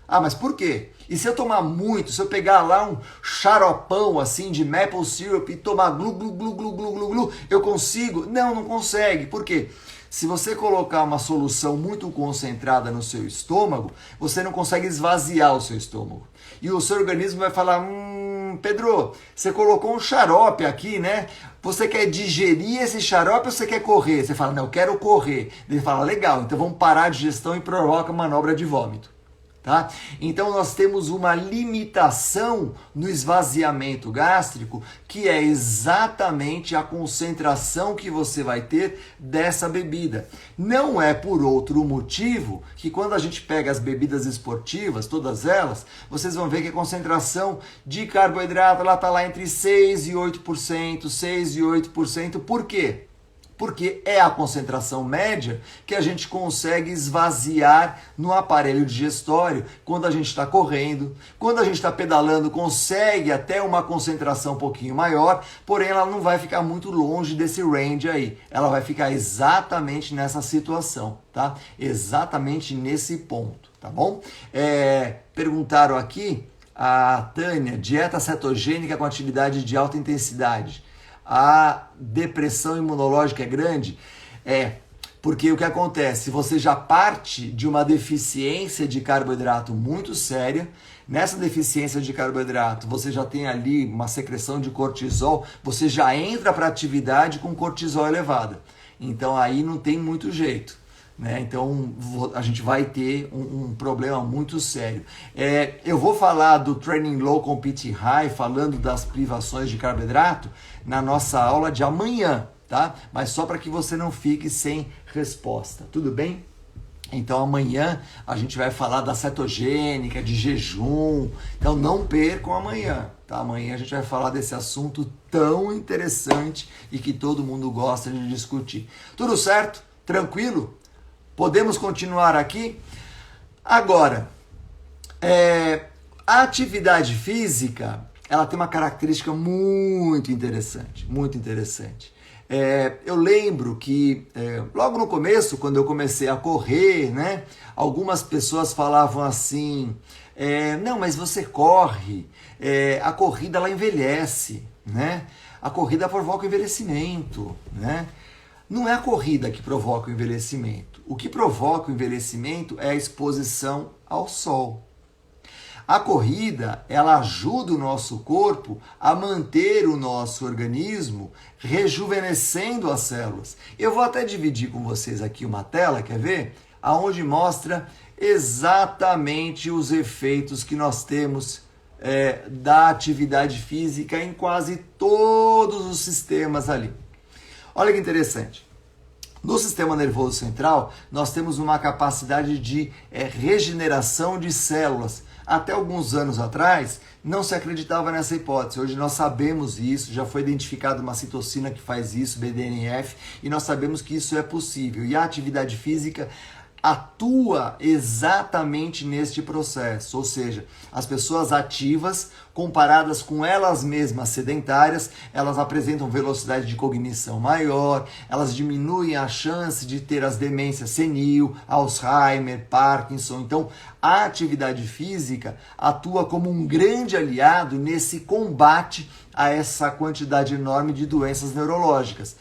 Ah, mas por quê? E se eu tomar muito, se eu pegar lá um xaropão assim de maple syrup e tomar glu, glu, glu, glu, glu, glu, glu, eu consigo? Não, não consegue. Por quê? Se você colocar uma solução muito concentrada no seu estômago, você não consegue esvaziar o seu estômago. E o seu organismo vai falar, Pedro, você colocou um xarope aqui, né? Você quer digerir esse xarope ou você quer correr? Você fala, não, eu quero correr. Ele fala, legal, então vamos parar a digestão e provoca manobra de vômito. Tá? Então nós temos uma limitação no esvaziamento gástrico, que é exatamente a concentração que você vai ter dessa bebida. Não é por outro motivo que quando a gente pega as bebidas esportivas, todas elas, vocês vão ver que a concentração de carboidrato está lá entre 6% e 8%, 6% e 8%. Por quê? Porque é a concentração média que a gente consegue esvaziar no aparelho digestório quando a gente está correndo, quando a gente está pedalando, consegue até uma concentração um pouquinho maior, porém ela não vai ficar muito longe desse range aí, ela vai ficar exatamente nessa situação, tá? Exatamente nesse ponto, tá bom? Perguntaram aqui, a Tânia, dieta cetogênica com atividade de alta intensidade. A depressão imunológica é grande? Porque o que acontece? Você já parte de uma deficiência de carboidrato muito séria. Nessa deficiência de carboidrato, você já tem ali uma secreção de cortisol, você já entra para a atividade com cortisol elevada. Então aí não tem muito jeito. Né? Então a gente vai ter um problema muito sério. Eu vou falar do Training Low Compete High, falando das privações de carboidrato, na nossa aula de amanhã, tá? Mas só para que você não fique sem resposta, tudo bem? Então amanhã a gente vai falar da cetogênica, de jejum, então não percam amanhã, tá? Amanhã a gente vai falar desse assunto tão interessante e que todo mundo gosta de discutir. Tudo certo? Tranquilo? Podemos continuar aqui? Agora, a atividade física, ela tem uma característica muito interessante, muito interessante. Eu lembro que logo no começo, quando eu comecei a correr, né, algumas pessoas falavam assim, não, mas você corre, a corrida ela envelhece, né? A corrida provoca o envelhecimento, né? Não é a corrida que provoca o envelhecimento. O que provoca o envelhecimento é a exposição ao sol. A corrida, ela ajuda o nosso corpo a manter o nosso organismo rejuvenescendo as células. Eu vou até dividir com vocês aqui uma tela, quer ver? Aonde mostra exatamente os efeitos que nós temos da atividade física em quase todos os sistemas ali. Olha que interessante. No sistema nervoso central, nós temos uma capacidade de regeneração de células. Até alguns anos atrás, não se acreditava nessa hipótese. Hoje nós sabemos isso, já foi identificada uma citocina que faz isso, BDNF, e nós sabemos que isso é possível. E a atividade física atua exatamente neste processo, ou seja, as pessoas ativas, comparadas com elas mesmas sedentárias, elas apresentam velocidade de cognição maior, elas diminuem a chance de ter as demências senil, Alzheimer, Parkinson. Então, a atividade física atua como um grande aliado nesse combate a essa quantidade enorme de doenças neurológicas.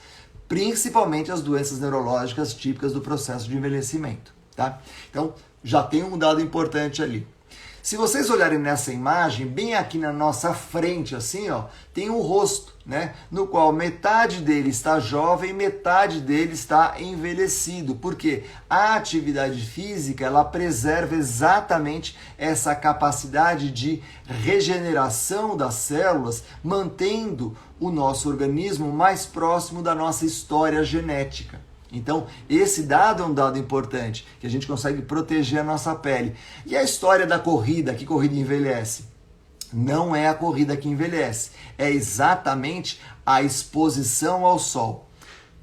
principalmente as doenças neurológicas típicas do processo de envelhecimento, tá? Então, já tem um dado importante ali. Se vocês olharem nessa imagem, bem aqui na nossa frente, assim, ó, tem um rosto, né? No qual metade dele está jovem, metade dele está envelhecido. Porque a atividade física, ela preserva exatamente essa capacidade de regeneração das células, mantendo o nosso organismo mais próximo da nossa história genética. Então, esse dado é um dado importante, que a gente consegue proteger a nossa pele. E a história da corrida, que corrida envelhece? Não é a corrida que envelhece, é exatamente a exposição ao sol.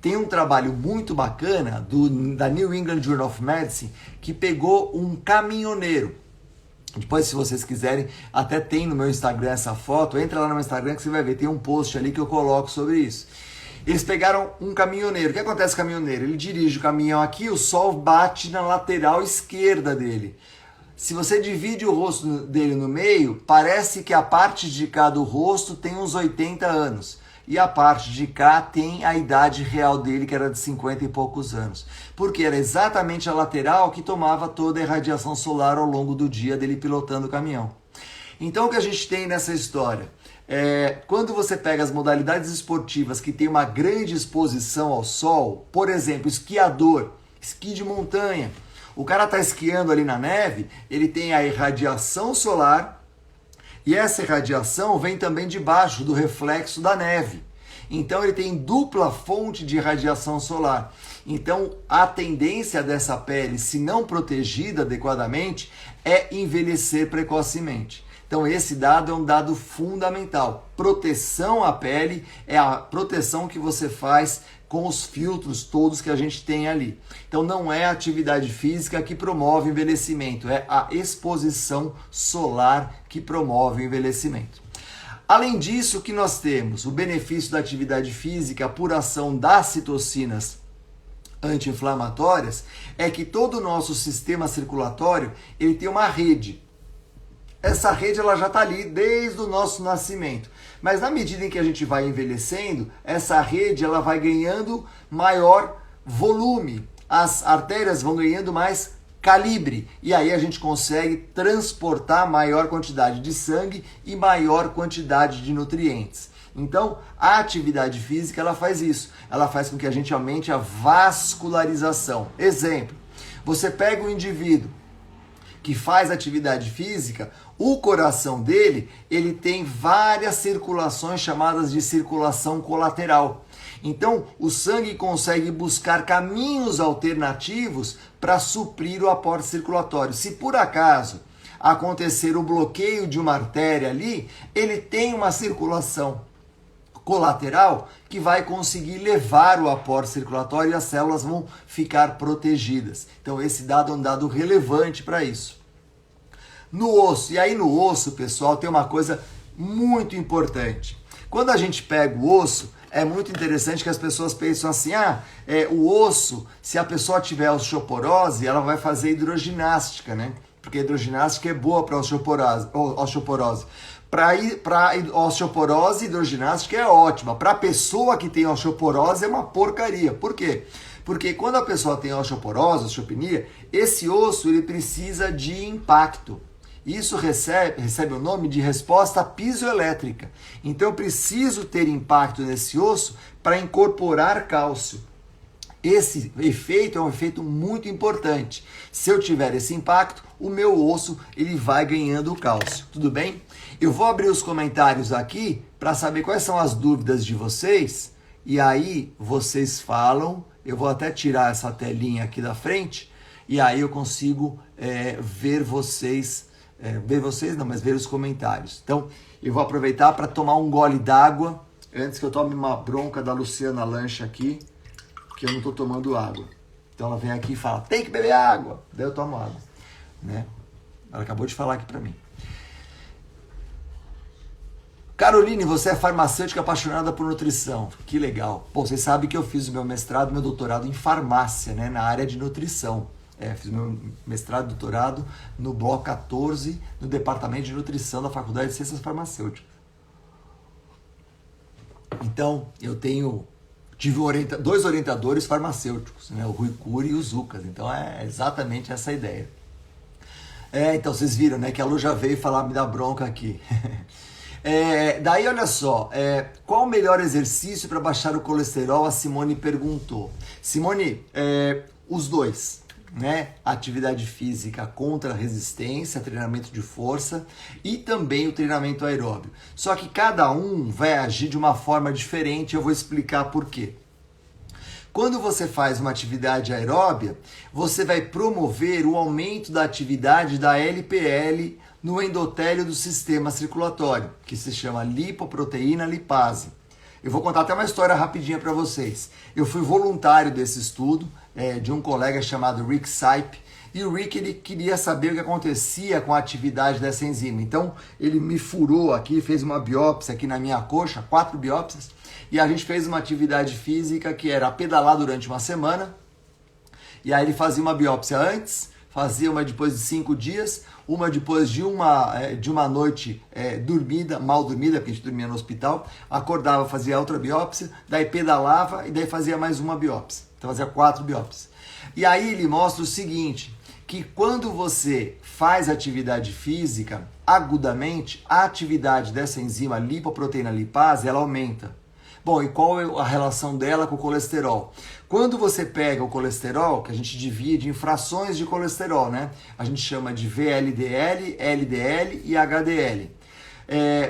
Tem um trabalho muito bacana da New England Journal of Medicine que pegou um caminhoneiro. Depois, se vocês quiserem, até tem no meu Instagram essa foto. Entra lá no meu Instagram que você vai ver, tem um post ali que eu coloco sobre isso. Eles pegaram um caminhoneiro. O que acontece com o caminhoneiro? Ele dirige o caminhão aqui, o sol bate na lateral esquerda dele. Se você divide o rosto dele no meio, parece que a parte de cá do rosto tem uns 80 anos. E a parte de cá tem a idade real dele, que era de 50 e poucos anos. Porque era exatamente a lateral que tomava toda a irradiação solar ao longo do dia dele pilotando o caminhão. Então o que a gente tem nessa história? Quando você pega as modalidades esportivas que tem uma grande exposição ao sol, por exemplo, esquiador, esqui de montanha, o cara está esquiando ali na neve, ele tem a irradiação solar e essa irradiação vem também debaixo do reflexo da neve. Então ele tem dupla fonte de radiação solar. Então a tendência dessa pele, se não protegida adequadamente, é envelhecer precocemente. Então esse dado é um dado fundamental. Proteção à pele é a proteção que você faz com os filtros todos que a gente tem ali. Então não é a atividade física que promove o envelhecimento, é a exposição solar que promove o envelhecimento. Além disso, o que nós temos? O benefício da atividade física por ação das citocinas anti-inflamatórias é que todo o nosso sistema circulatório ele tem uma rede. Essa rede ela já está ali desde o nosso nascimento. Mas na medida em que a gente vai envelhecendo, essa rede ela vai ganhando maior volume. As artérias vão ganhando mais calibre. E aí a gente consegue transportar maior quantidade de sangue e maior quantidade de nutrientes. Então, a atividade física ela faz isso. Ela faz com que a gente aumente a vascularização. Exemplo, você pega um indivíduo que faz atividade física, o coração dele, ele tem várias circulações chamadas de circulação colateral. Então, o sangue consegue buscar caminhos alternativos para suprir o aporte circulatório. Se por acaso acontecer o bloqueio de uma artéria ali, ele tem uma circulação colateral que vai conseguir levar o aporte circulatório e as células vão ficar protegidas. Então esse dado é um dado relevante para isso. No osso, e aí no osso, pessoal, tem uma coisa muito importante. Quando a gente pega o osso, é muito interessante que as pessoas pensam assim, o osso, se a pessoa tiver osteoporose, ela vai fazer hidroginástica, né? Porque a hidroginástica é boa para osteoporose. Para osteoporose, hidroginástica é ótima. Para a pessoa que tem osteoporose, é uma porcaria. Por quê? Porque quando a pessoa tem osteoporose, osteopenia, esse osso ele precisa de impacto. Isso recebe o nome de resposta pisoelétrica. Então eu preciso ter impacto nesse osso para incorporar cálcio. Esse efeito é um efeito muito importante. Se eu tiver esse impacto, o meu osso ele vai ganhando cálcio. Tudo bem? Eu vou abrir os comentários aqui para saber quais são as dúvidas de vocês. E aí vocês falam. Eu vou até tirar essa telinha aqui da frente. E aí eu consigo ver vocês. Ver os comentários. Então eu vou aproveitar para tomar um gole d'água. Antes que eu tome uma bronca da Luciana Lancha aqui. Que eu não estou tomando água. Então ela vem aqui e fala, tem que beber água. Daí eu tomo água. Né? Ela acabou de falar aqui para mim. Caroline, você é farmacêutica apaixonada por nutrição. Que legal. Pô, vocês sabem que eu fiz o meu mestrado e meu doutorado em farmácia, né? Na área de nutrição. Fiz meu mestrado e doutorado no bloco 14, no departamento de nutrição da Faculdade de Ciências Farmacêuticas. Então, eu tenho Tive dois orientadores farmacêuticos, né? O Rui Cury e o Zucas, então é exatamente essa a ideia. Então vocês viram, né, que a Lu já veio falar, me dar bronca aqui. Daí olha só, qual o melhor exercício para baixar o colesterol? A Simone perguntou. Simone, os dois, né? Atividade física contra a resistência, treinamento de força e também o treinamento aeróbio. Só que cada um vai agir de uma forma diferente, eu vou explicar por quê. Quando você faz uma atividade aeróbia, você vai promover o aumento da atividade da LPL no endotélio do sistema circulatório, que se chama lipoproteína lipase. Eu vou contar até uma história rapidinha para vocês. Eu fui voluntário desse estudo, de um colega chamado Rick Sipe, e o Rick ele queria saber o que acontecia com a atividade dessa enzima. Então ele me furou aqui, fez uma biópsia aqui na minha coxa, 4 biópsias, e a gente fez uma atividade física que era pedalar durante uma semana, e aí ele fazia uma biópsia antes, fazia uma depois de 5 dias, uma depois de uma noite mal dormida, porque a gente dormia no hospital, acordava, fazia outra biópsia, daí pedalava e daí fazia mais uma biópsia. Então fazia 4 biópsias. E aí ele mostra o seguinte, que quando você faz atividade física, agudamente, a atividade dessa enzima lipoproteína lipase, ela aumenta. Bom, e qual é a relação dela com o colesterol? Quando você pega o colesterol, que a gente divide em frações de colesterol, né? A gente chama de VLDL, LDL e HDL.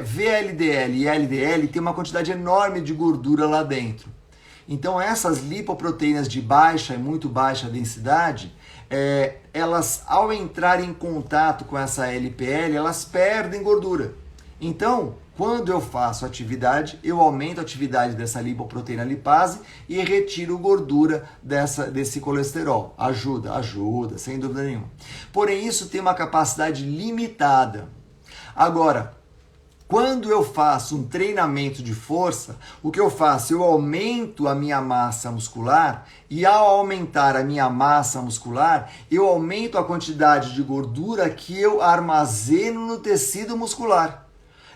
VLDL e LDL tem uma quantidade enorme de gordura lá dentro. Então essas lipoproteínas de baixa e muito baixa densidade, elas ao entrar em contato com essa LPL, elas perdem gordura. Então, quando eu faço atividade, eu aumento a atividade dessa lipoproteína lipase e retiro gordura desse colesterol. Ajuda, sem dúvida nenhuma. Porém, isso tem uma capacidade limitada. Agora, quando eu faço um treinamento de força, o que eu faço? Eu aumento a minha massa muscular e ao aumentar a minha massa muscular, eu aumento a quantidade de gordura que eu armazeno no tecido muscular.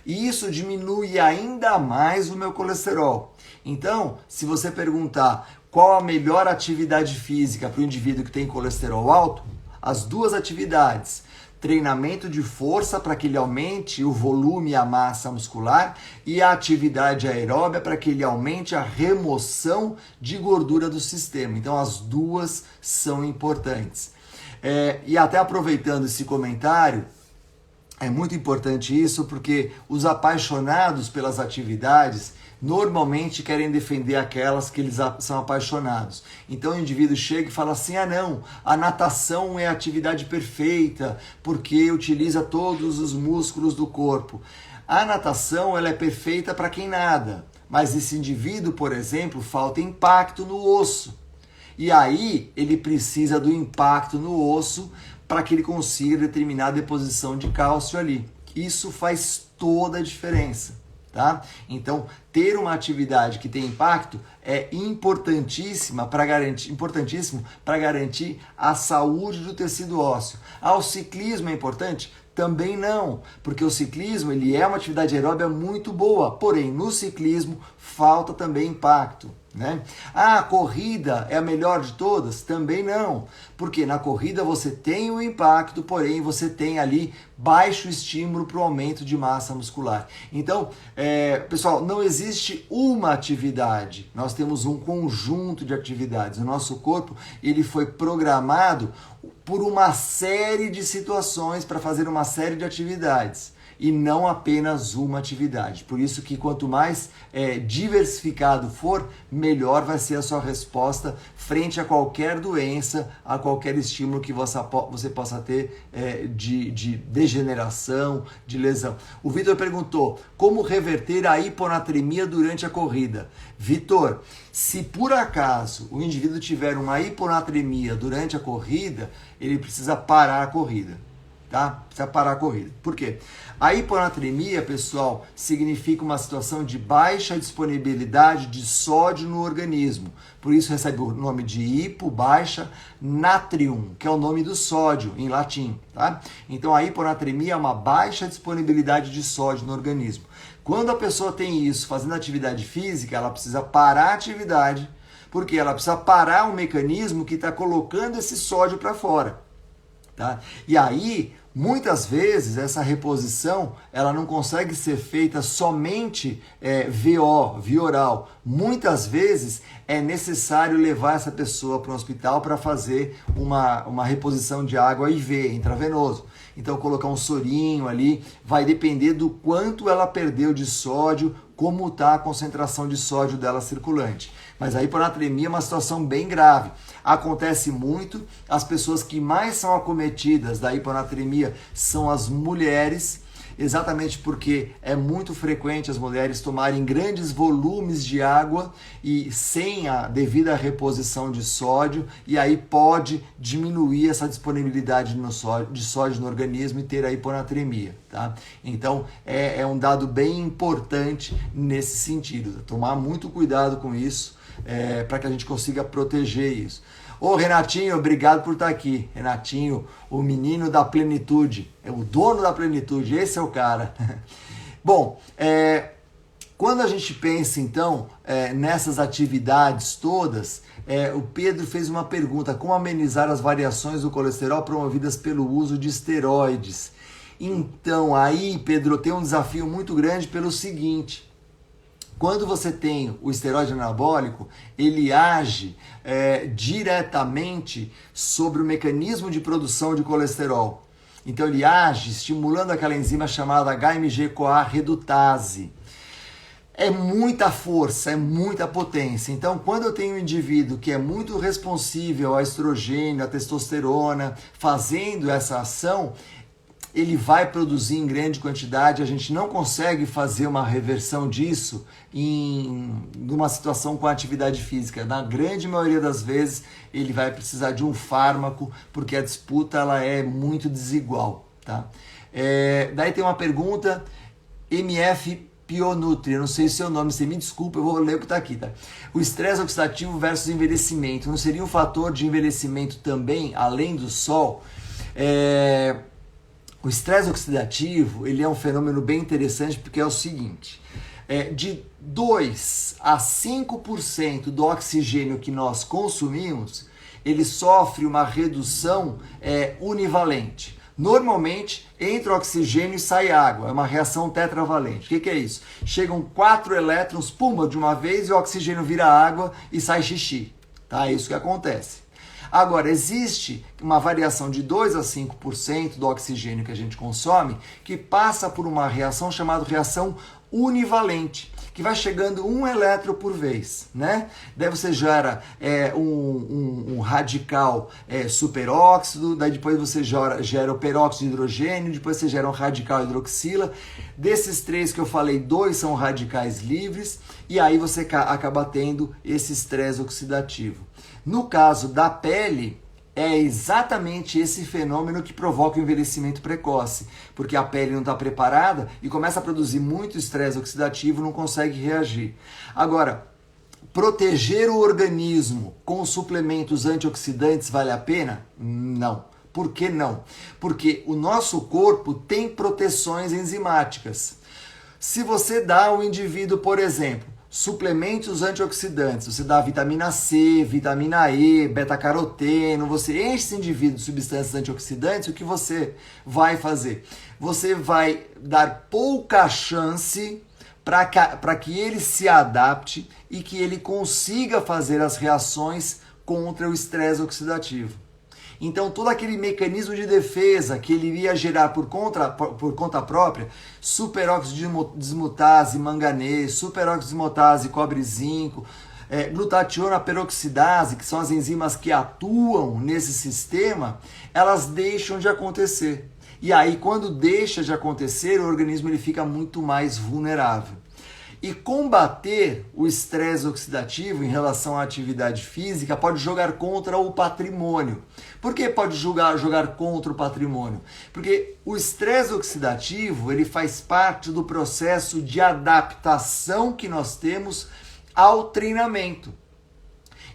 E isso diminui ainda mais o meu colesterol. Então, se você perguntar qual a melhor atividade física para o indivíduo que tem colesterol alto, as duas atividades, treinamento de força para que ele aumente o volume e a massa muscular e a atividade aeróbia para que ele aumente a remoção de gordura do sistema. Então, as duas são importantes. E até aproveitando esse comentário, é muito importante isso porque os apaixonados pelas atividades normalmente querem defender aquelas que eles são apaixonados. Então o indivíduo chega e fala assim, não, a natação é a atividade perfeita porque utiliza todos os músculos do corpo. A natação ela é perfeita para quem nada, mas esse indivíduo, por exemplo, falta impacto no osso. E aí ele precisa do impacto no osso para que ele consiga determinar a deposição de cálcio ali. Isso faz toda a diferença, tá? Então, ter uma atividade que tem impacto é importantíssimo para garantir a saúde do tecido ósseo. O ciclismo é importante? Também não, porque o ciclismo ele é uma atividade aeróbia muito boa, porém no ciclismo falta também impacto. Né? A corrida é a melhor de todas? Também não, porque na corrida você tem o impacto, porém você tem ali baixo estímulo para o aumento de massa muscular. Então, pessoal, não existe uma atividade, nós temos um conjunto de atividades. O nosso corpo ele foi programado por uma série de situações para fazer uma série de atividades. E não apenas uma atividade. Por isso que quanto mais diversificado for, melhor vai ser a sua resposta frente a qualquer doença, a qualquer estímulo que você possa ter de degeneração, de lesão. O Vitor perguntou, como reverter a hiponatremia durante a corrida? Vitor, se por acaso o indivíduo tiver uma hiponatremia durante a corrida, ele precisa parar a corrida. tá? Precisa parar a corrida. Por quê? A hiponatremia, pessoal, significa uma situação de baixa disponibilidade de sódio no organismo. Por isso recebe o nome de hipo, baixa, natrium, que é o nome do sódio em latim, tá? Então a hiponatremia é uma baixa disponibilidade de sódio no organismo. Quando a pessoa tem isso fazendo atividade física, ela precisa parar a atividade, porque ela precisa parar um mecanismo que está colocando esse sódio para fora. Tá? E aí, muitas vezes, essa reposição ela não consegue ser feita somente via oral. Muitas vezes é necessário levar essa pessoa para um hospital para fazer uma reposição de água IV, intravenoso. Então, colocar um sorinho ali, vai depender do quanto ela perdeu de sódio, como está a concentração de sódio dela circulante. Mas a hiponatremia é uma situação bem grave. Acontece muito, as pessoas que mais são acometidas da hiponatremia são as mulheres, exatamente porque é muito frequente as mulheres tomarem grandes volumes de água e sem a devida reposição de sódio, e aí pode diminuir essa disponibilidade de sódio no organismo e ter a hiponatremia. Tá? Então é um dado bem importante nesse sentido. Tomar muito cuidado com isso para que a gente consiga proteger isso. Ô Renatinho, obrigado por estar aqui. Renatinho, o menino da plenitude, é o dono da plenitude, esse é o cara. Bom, quando a gente pensa então nessas atividades todas, o Pedro fez uma pergunta: como amenizar as variações do colesterol promovidas pelo uso de esteroides? Então aí, Pedro, tem um desafio muito grande pelo seguinte: quando você tem o esteroide anabólico, ele age diretamente sobre o mecanismo de produção de colesterol. Então ele age estimulando aquela enzima chamada HMG-CoA redutase. É muita força, é muita potência. Então, quando eu tenho um indivíduo que é muito responsível ao estrogênio, à testosterona, fazendo essa ação, ele vai produzir em grande quantidade. A gente não consegue fazer uma reversão disso em uma situação com atividade física. Na grande maioria das vezes, ele vai precisar de um fármaco, porque a disputa ela é muito desigual. Tá? Daí tem uma pergunta, MF Pionutri, eu não sei o seu nome, você me desculpa, eu vou ler o que está aqui. Tá? O estresse oxidativo versus envelhecimento, não seria um fator de envelhecimento também, além do sol? O estresse oxidativo, ele é um fenômeno bem interessante, porque é o seguinte: de 2 a 5% do oxigênio que nós consumimos, ele sofre uma redução univalente. Normalmente, entra oxigênio e sai água, é uma reação tetravalente. O que é isso? Chegam 4 elétrons, pumba, de uma vez, e o oxigênio vira água e sai xixi. Tá? É isso que acontece. Agora, existe uma variação de 2 a 5% do oxigênio que a gente consome, que passa por uma reação chamada reação univalente, que vai chegando 1 elétron por vez, né? Daí você gera um radical superóxido, daí depois você gera o peróxido de hidrogênio, depois você gera um radical hidroxila. Desses 3 que eu falei, 2 são radicais livres, e aí você acaba tendo esse estresse oxidativo. No caso da pele, é exatamente esse fenômeno que provoca o envelhecimento precoce, porque a pele não está preparada e começa a produzir muito estresse oxidativo, não consegue reagir. Agora, proteger o organismo com suplementos antioxidantes vale a pena? Não. Por que não? Porque o nosso corpo tem proteções enzimáticas. Se você dá ao indivíduo, por exemplo, suplementos antioxidantes, você dá vitamina C, vitamina E, beta-caroteno, você enche esse indivíduo de substâncias antioxidantes, o que você vai fazer? Você vai dar pouca chance para que ele se adapte e que ele consiga fazer as reações contra o estresse oxidativo. Então, todo aquele mecanismo de defesa que ele iria gerar por conta própria, superóxido de dismutase, manganês, superóxido de dismutase, cobre e zinco, glutationa peroxidase, que são as enzimas que atuam nesse sistema, elas deixam de acontecer. E aí, quando deixa de acontecer, o organismo ele fica muito mais vulnerável. E combater o estresse oxidativo em relação à atividade física pode jogar contra o patrimônio. Por que pode jogar contra o patrimônio? Porque o estresse oxidativo ele faz parte do processo de adaptação que nós temos ao treinamento.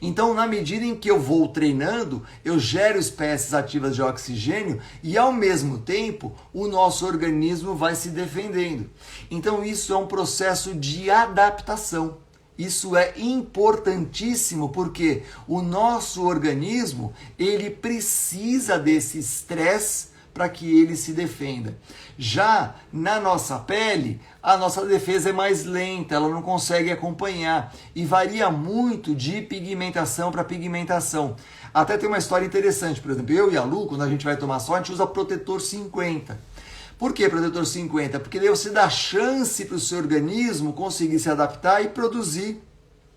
Então, na medida em que eu vou treinando, eu gero espécies ativas de oxigênio e, ao mesmo tempo, o nosso organismo vai se defendendo. Então, isso é um processo de adaptação. Isso é importantíssimo porque o nosso organismo, ele precisa desse estresse para que ele se defenda. Já na nossa pele, a nossa defesa é mais lenta, ela não consegue acompanhar e varia muito de pigmentação para pigmentação. Até tem uma história interessante, por exemplo, eu e a Lu, quando a gente vai tomar sol, a gente usa protetor 50. Por que protetor 50? Porque daí você dá chance para o seu organismo conseguir se adaptar e produzir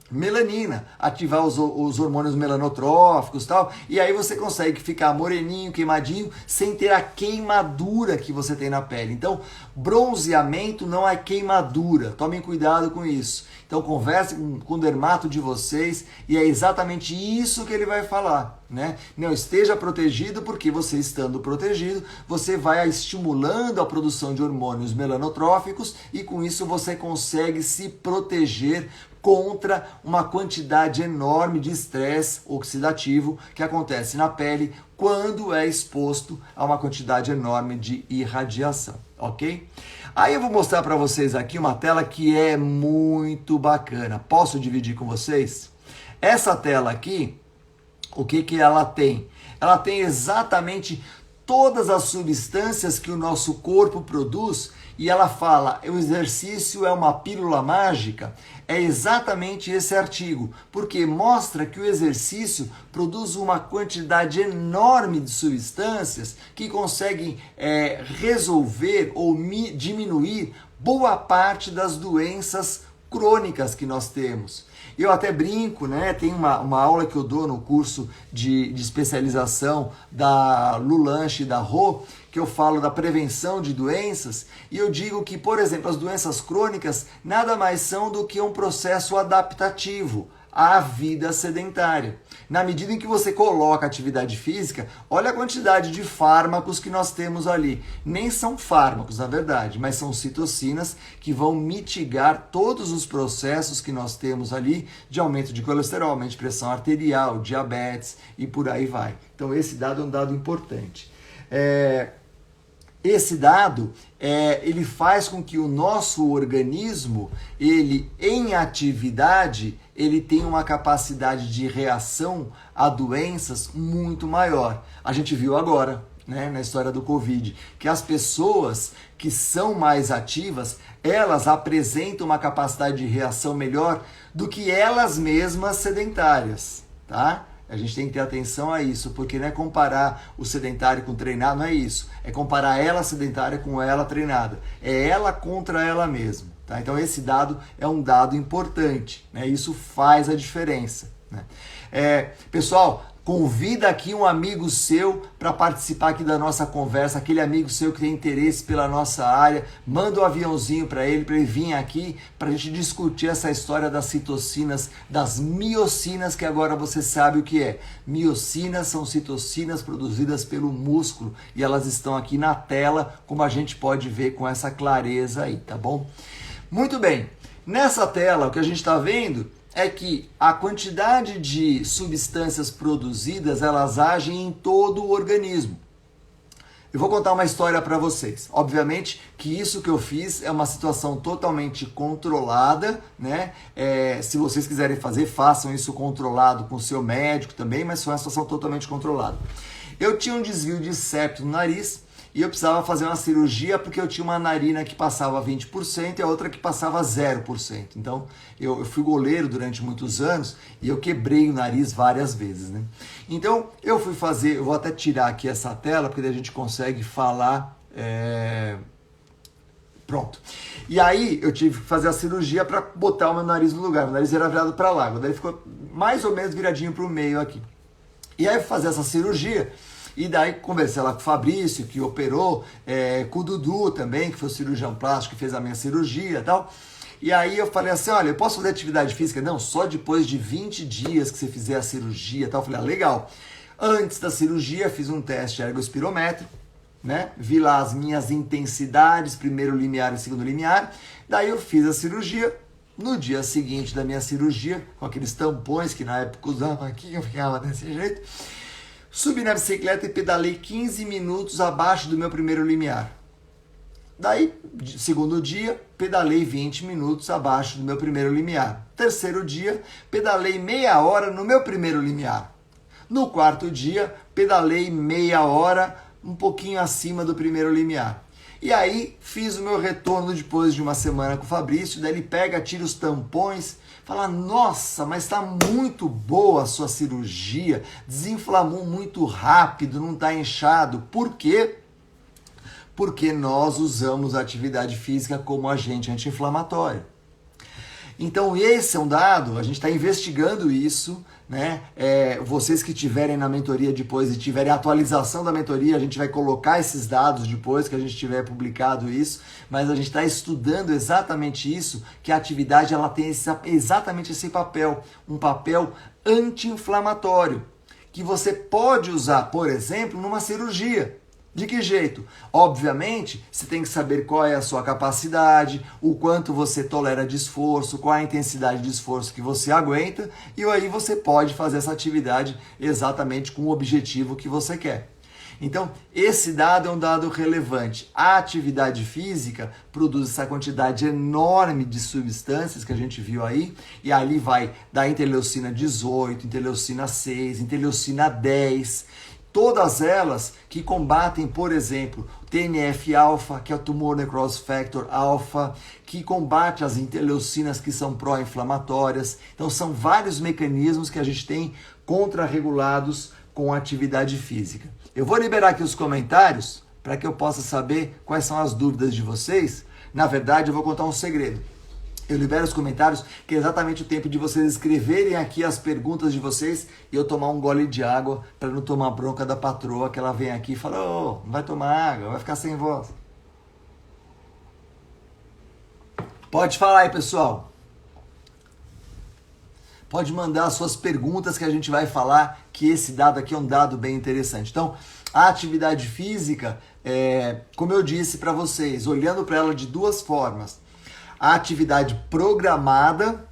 melanina, ativar os hormônios melanotróficos e tal, e aí você consegue ficar moreninho, queimadinho, sem ter a queimadura que você tem na pele. Então, bronzeamento não é queimadura, tomem cuidado com isso. Então, converse com o dermato de vocês e é exatamente isso que ele vai falar, né? Não esteja protegido, porque você estando protegido, você vai estimulando a produção de hormônios melanotróficos e com isso você consegue se proteger contra uma quantidade enorme de estresse oxidativo que acontece na pele quando é exposto a uma quantidade enorme de irradiação, ok? Aí eu vou mostrar para vocês aqui uma tela que é muito bacana. Posso dividir com vocês? Essa tela aqui, o que ela tem? Ela tem exatamente todas as substâncias que o nosso corpo produz e ela fala, o exercício é uma pílula mágica. É exatamente esse artigo, porque mostra que o exercício produz uma quantidade enorme de substâncias que conseguem resolver ou diminuir boa parte das doenças crônicas que nós temos. Eu até brinco, né? Tem uma aula que eu dou no curso de especialização da Lulanche e da Rô, que eu falo da prevenção de doenças, e eu digo que, por exemplo, as doenças crônicas nada mais são do que um processo adaptativo à vida sedentária. Na medida em que você coloca atividade física, olha a quantidade de fármacos que nós temos ali. Nem são fármacos, na verdade, mas são citocinas que vão mitigar todos os processos que nós temos ali de aumento de colesterol, aumento de pressão arterial, diabetes e por aí vai. Então esse dado é um dado importante. Esse dado, ele faz com que o nosso organismo, ele em atividade, ele tenha uma capacidade de reação a doenças muito maior. A gente viu agora, né, na história do Covid, que as pessoas que são mais ativas, elas apresentam uma capacidade de reação melhor do que elas mesmas sedentárias, tá? A gente tem que ter atenção a isso, porque não é comparar o sedentário com o treinado, não é isso. É comparar ela sedentária com ela treinada. É ela contra ela mesma. Tá? Então esse dado é um dado importante, né? Isso faz a diferença, né? Pessoal, convida aqui um amigo seu para participar aqui da nossa conversa, aquele amigo seu que tem interesse pela nossa área, manda um aviãozinho para ele vir aqui para a gente discutir essa história das citocinas, das miocinas, que agora você sabe o que é. Miocinas são citocinas produzidas pelo músculo e elas estão aqui na tela, como a gente pode ver com essa clareza aí, tá bom? Muito bem, nessa tela o que a gente está vendo é que a quantidade de substâncias produzidas, elas agem em todo o organismo. Eu vou contar uma história para vocês. Obviamente que isso que eu fiz é uma situação totalmente controlada, né? Se vocês quiserem fazer, façam isso controlado com o seu médico também, mas foi uma situação totalmente controlada. Eu tinha um desvio de septo no nariz, e eu precisava fazer uma cirurgia porque eu tinha uma narina que passava 20% e a outra que passava 0%. Então, eu fui goleiro durante muitos anos e eu quebrei o nariz várias vezes, né? Então, eu fui fazer, eu vou até tirar aqui essa tela, porque daí a gente consegue falar... Pronto. E aí, eu tive que fazer a cirurgia para botar o meu nariz no lugar. O nariz era virado para lá, daí ficou mais ou menos viradinho para o meio aqui. E aí, eu fui fazer essa cirurgia... E daí conversei lá com o Fabrício, que operou, com o Dudu também, que foi o cirurgião plástico que fez a minha cirurgia e tal. E aí eu falei assim, olha, eu posso fazer atividade física? Não, só depois de 20 dias que você fizer a cirurgia e tal. Eu falei, legal. Antes da cirurgia, fiz um teste ergospirométrico, né? Vi lá as minhas intensidades, primeiro limiar e segundo limiar. Daí eu fiz a cirurgia. No dia seguinte da minha cirurgia, com aqueles tampões que na época usava aqui, eu ficava desse jeito, subi na bicicleta e pedalei 15 minutos abaixo do meu primeiro limiar. Daí, segundo dia, pedalei 20 minutos abaixo do meu primeiro limiar. Terceiro dia, pedalei meia hora no meu primeiro limiar. No quarto dia, pedalei meia hora um pouquinho acima do primeiro limiar. E aí, fiz o meu retorno depois de uma semana com o Fabrício, daí ele pega, tira os tampões, fala, nossa, mas está muito boa a sua cirurgia, desinflamou muito rápido, não está inchado. Por quê? Porque nós usamos a atividade física como agente anti-inflamatório. Então esse é um dado, a gente está investigando isso, né? Vocês que tiverem na mentoria depois e tiverem a atualização da mentoria, a gente vai colocar esses dados depois que a gente tiver publicado isso, mas a gente está estudando exatamente isso, que a atividade ela tem exatamente esse papel, um papel anti-inflamatório, que você pode usar, por exemplo, numa cirurgia. De que jeito? Obviamente, você tem que saber qual é a sua capacidade, o quanto você tolera de esforço, qual é a intensidade de esforço que você aguenta, e aí você pode fazer essa atividade exatamente com o objetivo que você quer. Então, esse dado é um dado relevante. A atividade física produz essa quantidade enorme de substâncias que a gente viu aí, e ali vai da interleucina 18, interleucina 6, interleucina 10, todas elas que combatem, por exemplo, o TNF-alfa, que é o Tumor Necrosis Factor alfa, que combate as interleucinas que são pró-inflamatórias. Então são vários mecanismos que a gente tem contrarregulados com a atividade física. Eu vou liberar aqui os comentários para que eu possa saber quais são as dúvidas de vocês. Na verdade, eu vou contar um segredo. Eu libero os comentários, que é exatamente o tempo de vocês escreverem aqui as perguntas de vocês e eu tomar um gole de água para não tomar bronca da patroa, que ela vem aqui e fala, ô, não vai tomar água, vai ficar sem voz. Pode falar aí, pessoal. Pode mandar as suas perguntas que a gente vai falar, que esse dado aqui é um dado bem interessante. Então, a atividade física, como eu disse para vocês, olhando para ela de duas formas. A atividade programada,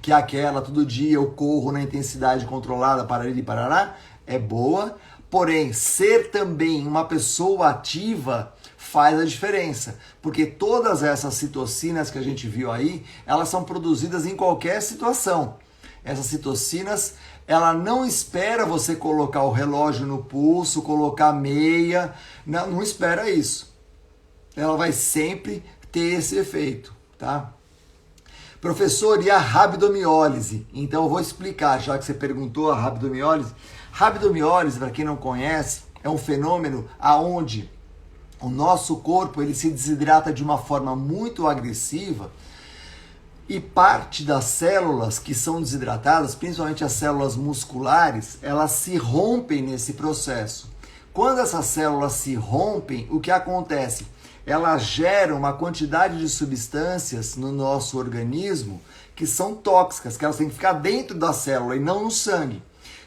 que é aquela, todo dia eu corro na intensidade controlada, parará, parará, é boa. Porém, ser também uma pessoa ativa faz a diferença. Porque todas essas citocinas que a gente viu aí, elas são produzidas em qualquer situação. Essas citocinas, ela não espera você colocar o relógio no pulso, colocar meia, não espera isso. Ela vai sempre ter esse efeito. Tá? Professor, e a rabdomiólise? Então eu vou explicar, já que você perguntou a rabdomiólise. Rabdomiólise, para quem não conhece, é um fenômeno aonde o nosso corpo ele se desidrata de uma forma muito agressiva e parte das células que são desidratadas, principalmente as células musculares, elas se rompem nesse processo. Quando essas células se rompem, o que acontece? Elas geram uma quantidade de substâncias no nosso organismo que são tóxicas, que elas têm que ficar dentro da célula e não no sangue.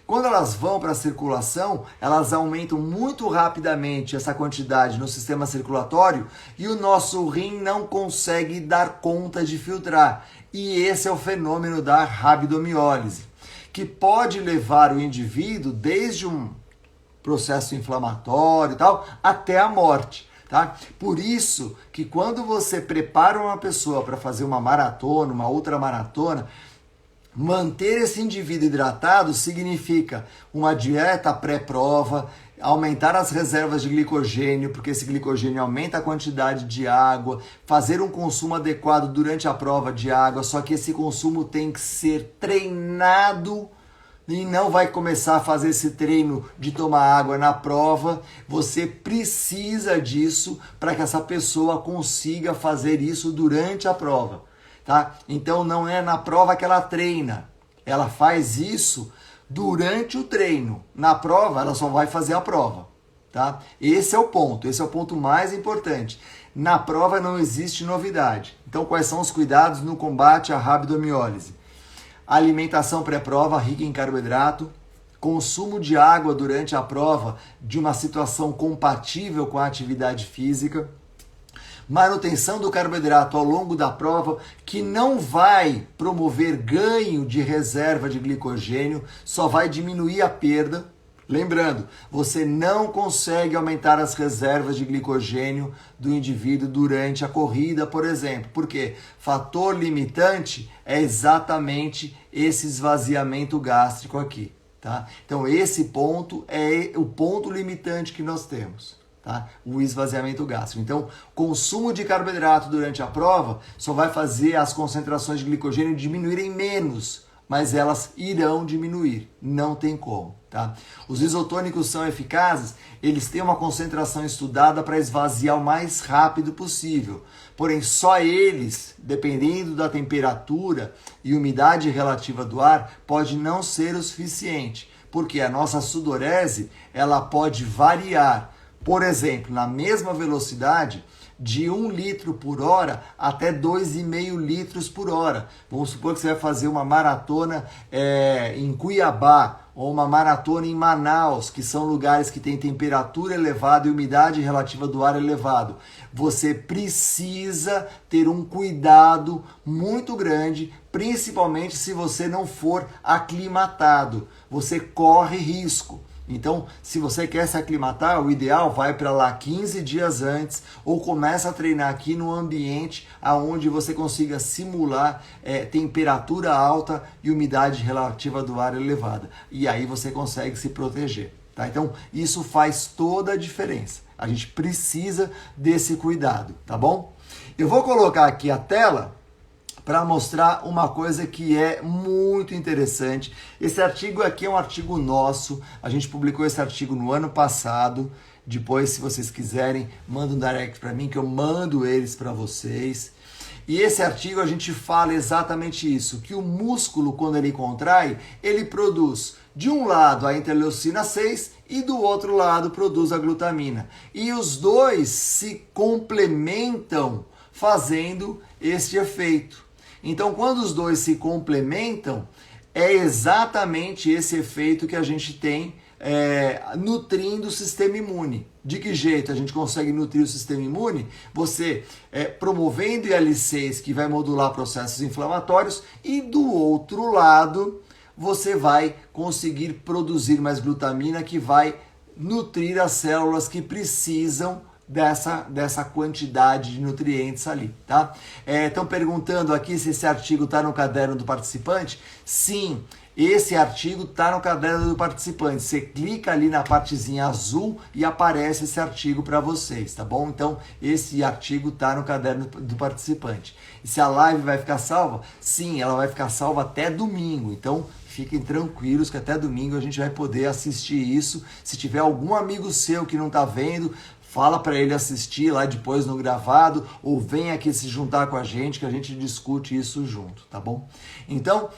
Quando elas vão para a circulação, elas aumentam muito rapidamente essa quantidade no sistema circulatório e o nosso rim não consegue dar conta de filtrar. E esse é o fenômeno da rabdomiólise, que pode levar o indivíduo desde um processo inflamatório e tal, até a morte. Tá? Por isso que quando você prepara uma pessoa para fazer uma maratona, uma ultramaratona, manter esse indivíduo hidratado significa uma dieta pré-prova, aumentar as reservas de glicogênio, porque esse glicogênio aumenta a quantidade de água, fazer um consumo adequado durante a prova de água, só que esse consumo tem que ser treinado e não vai começar a fazer esse treino de tomar água na prova. Você precisa disso para que essa pessoa consiga fazer isso durante a prova, tá? Então não é na prova que ela treina, ela faz isso durante o treino. Na prova ela só vai fazer a prova, tá? Esse é o ponto mais importante. Na prova não existe novidade. Então, quais são os cuidados no combate à rabdomiólise? Alimentação pré-prova rica em carboidrato, consumo de água durante a prova de uma situação compatível com a atividade física, manutenção do carboidrato ao longo da prova, que não vai promover ganho de reserva de glicogênio, só vai diminuir a perda. Lembrando, você não consegue aumentar as reservas de glicogênio do indivíduo durante a corrida, por exemplo. Por quê? Fator limitante é exatamente esse esvaziamento gástrico aqui, tá? Então, esse ponto é o ponto limitante que nós temos, tá? O esvaziamento gástrico. Então, consumo de carboidrato durante a prova só vai fazer as concentrações de glicogênio diminuírem menos, mas elas irão diminuir, não tem como, tá? Os isotônicos são eficazes, eles têm uma concentração estudada para esvaziar o mais rápido possível, porém só eles, dependendo da temperatura e umidade relativa do ar, pode não ser o suficiente, porque a nossa sudorese, ela pode variar, por exemplo, na mesma velocidade, de 1 litro por hora até 2,5 litros por hora. Vamos supor que você vai fazer uma maratona em Cuiabá ou uma maratona em Manaus, que são lugares que têm temperatura elevada e umidade relativa do ar elevado. Você precisa ter um cuidado muito grande, principalmente se você não for aclimatado. Você corre risco. Então, se você quer se aclimatar, o ideal vai para lá 15 dias antes ou começa a treinar aqui no ambiente onde você consiga simular temperatura alta e umidade relativa do ar elevada. E aí você consegue se proteger, tá? Então, isso faz toda a diferença. A gente precisa desse cuidado, tá bom? Eu vou colocar aqui a tela para mostrar uma coisa que é muito interessante. Esse artigo aqui é um artigo nosso, a gente publicou esse artigo no ano passado. Depois, se vocês quiserem, manda um direct para mim que eu mando eles para vocês. E esse artigo a gente fala exatamente isso, que o músculo, quando ele contrai, ele produz de um lado a interleucina 6 e do outro lado produz a glutamina. E os dois se complementam fazendo este efeito. Então, quando os dois se complementam, é exatamente esse efeito que a gente tem nutrindo o sistema imune. De que jeito a gente consegue nutrir o sistema imune? Você promovendo IL-6, que vai modular processos inflamatórios, e do outro lado, você vai conseguir produzir mais glutamina, que vai nutrir as células que precisam dessa quantidade de nutrientes ali, tá? Estão perguntando aqui se esse artigo está no caderno do participante. Sim, esse artigo está no caderno do participante. Você clica ali na partezinha azul e aparece esse artigo para vocês, tá bom? Então, esse artigo está no caderno do participante. E se a live vai ficar salva? Sim, ela vai ficar salva até domingo. Então, fiquem tranquilos que até domingo a gente vai poder assistir isso. Se tiver algum amigo seu que não está vendo, fala para ele assistir lá depois no gravado ou vem aqui se juntar com a gente que a gente discute isso junto, tá bom? Então,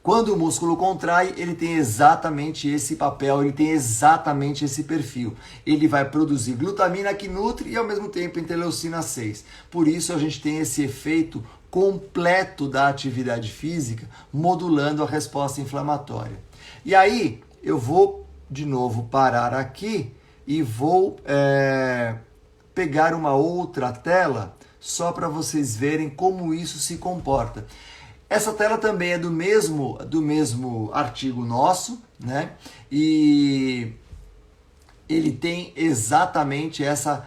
quando o músculo contrai, ele tem exatamente esse papel, ele tem exatamente esse perfil. Ele vai produzir glutamina que nutre e ao mesmo tempo interleucina 6. Por isso a gente tem esse efeito completo da atividade física, modulando a resposta inflamatória. E aí, eu vou de novo parar aqui e vou pegar uma outra tela só para vocês verem como isso se comporta. Essa tela também é do mesmo artigo nosso, né? E ele tem exatamente essa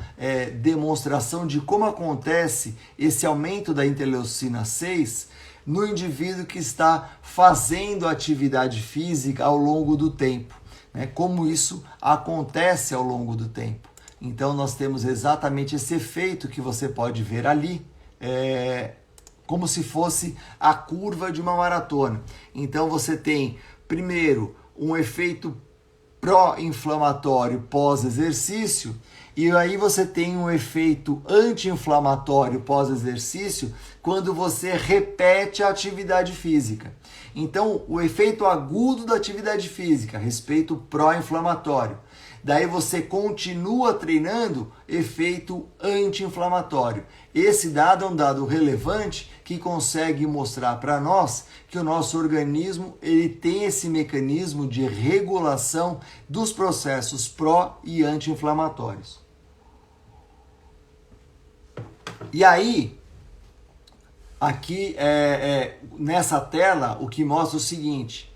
demonstração de como acontece esse aumento da interleucina 6 no indivíduo que está fazendo atividade física ao longo do tempo. Como isso acontece ao longo do tempo. Então, nós temos exatamente esse efeito que você pode ver ali, como se fosse a curva de uma maratona. Então, você tem, primeiro, um efeito pró-inflamatório pós-exercício, e aí você tem um efeito anti-inflamatório pós-exercício quando você repete a atividade física. Então, o efeito agudo da atividade física, respeito pró-inflamatório. Daí você continua treinando, efeito anti-inflamatório. Esse dado é um dado relevante que consegue mostrar para nós que o nosso organismo ele tem esse mecanismo de regulação dos processos pró e anti-inflamatórios. E aí, aqui nessa tela, o que mostra o seguinte: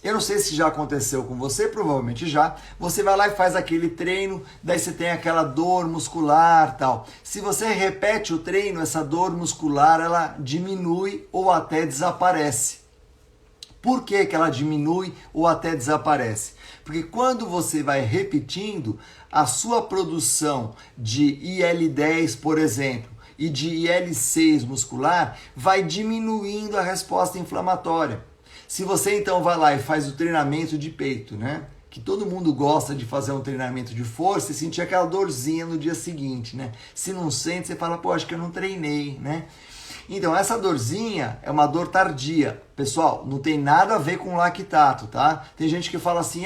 eu não sei se já aconteceu com você, provavelmente já. Você vai lá e faz aquele treino, daí você tem aquela dor muscular, tal. Se você repete o treino, essa dor muscular ela diminui ou até desaparece. Por que que ela diminui ou até desaparece? Porque quando você vai repetindo, a sua produção de IL-10, por exemplo, e de IL-6 muscular vai diminuindo a resposta inflamatória. Se você então vai lá e faz o treinamento de peito, né? Que todo mundo gosta de fazer um treinamento de força e sentir aquela dorzinha no dia seguinte, né? Se não sente, você fala, pô, acho que eu não treinei, né? Então, essa dorzinha é uma dor tardia. Pessoal, não tem nada a ver com lactato, tá? Tem gente que fala assim,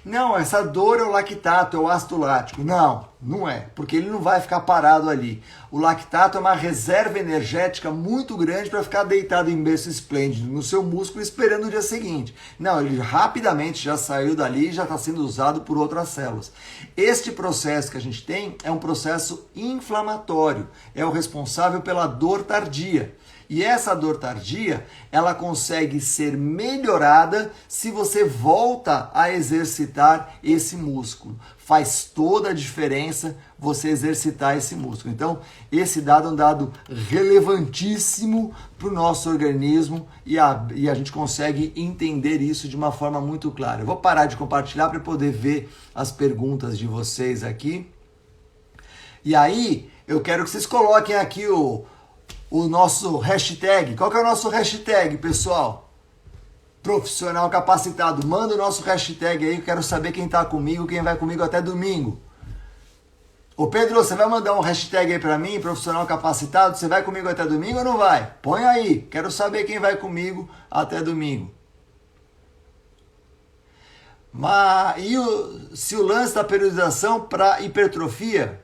não, essa dor é o lactato, é o ácido lático. Não, não é, porque ele não vai ficar parado ali. O lactato é uma reserva energética muito grande para ficar deitado em berço esplêndido no seu músculo esperando o dia seguinte. Não, ele rapidamente já saiu dali e já está sendo usado por outras células. Este processo que a gente tem é um processo inflamatório, é o responsável pela dor tardia. E essa dor tardia, ela consegue ser melhorada se você volta a exercitar esse músculo. Faz toda a diferença você exercitar esse músculo. Então, esse dado é um dado relevantíssimo para o nosso organismo e a gente consegue entender isso de uma forma muito clara. Eu vou parar de compartilhar para poder ver as perguntas de vocês aqui. E aí, eu quero que vocês coloquem aqui o nosso hashtag. Qual que é o nosso hashtag, pessoal? Profissional capacitado. Manda o nosso hashtag aí, que eu quero saber quem tá comigo, quem vai comigo até domingo. Ô Pedro, você vai mandar um hashtag aí pra mim, profissional capacitado? Você vai comigo até domingo ou não vai? Põe aí, quero saber quem vai comigo até domingo. Se o lance da periodização para hipertrofia...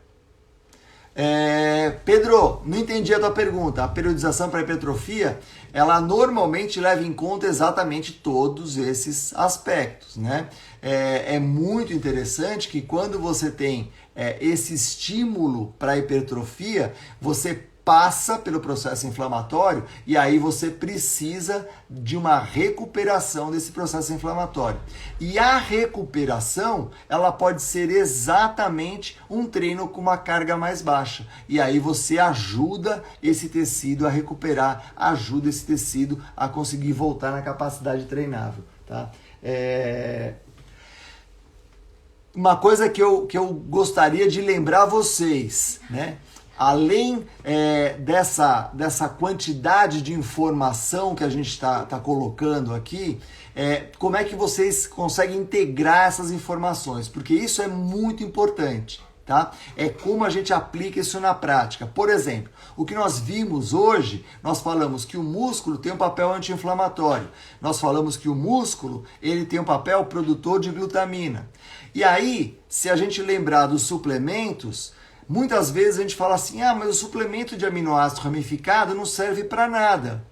Pedro, não entendi a tua pergunta. A periodização para hipertrofia, ela normalmente leva em conta exatamente todos esses aspectos, né? É muito interessante que quando você tem esse estímulo para hipertrofia, você passa pelo processo inflamatório e aí você precisa de uma recuperação desse processo inflamatório. E a recuperação, ela pode ser exatamente um treino com uma carga mais baixa. E aí você ajuda esse tecido a recuperar, ajuda esse tecido a conseguir voltar na capacidade treinável, tá? Uma coisa que eu gostaria de lembrar vocês, né? Além dessa quantidade de informação que a gente está colocando aqui, como é que vocês conseguem integrar essas informações? Porque isso é muito importante, tá? É como a gente aplica isso na prática. Por exemplo, o que nós vimos hoje, nós falamos que o músculo tem um papel anti-inflamatório. Nós falamos que o músculo ele tem um papel produtor de glutamina. E aí, se a gente lembrar dos suplementos, muitas vezes a gente fala assim, mas o suplemento de aminoácido ramificado não serve para nada.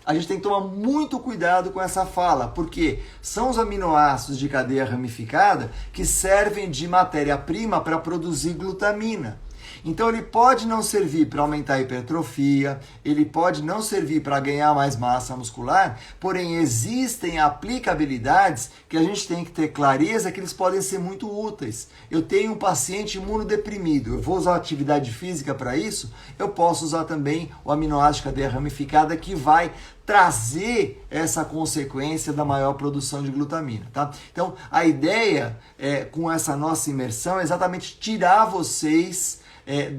A gente tem que tomar muito cuidado com essa fala, porque são os aminoácidos de cadeia ramificada que servem de matéria-prima para produzir glutamina. Então ele pode não servir para aumentar a hipertrofia, ele pode não servir para ganhar mais massa muscular, porém existem aplicabilidades que a gente tem que ter clareza que eles podem ser muito úteis. Eu tenho um paciente imunodeprimido, eu vou usar atividade física para isso, eu posso usar também o aminoácido de cadeia ramificada que vai trazer essa consequência da maior produção de glutamina, tá? Então a ideia com essa nossa imersão é exatamente tirar vocês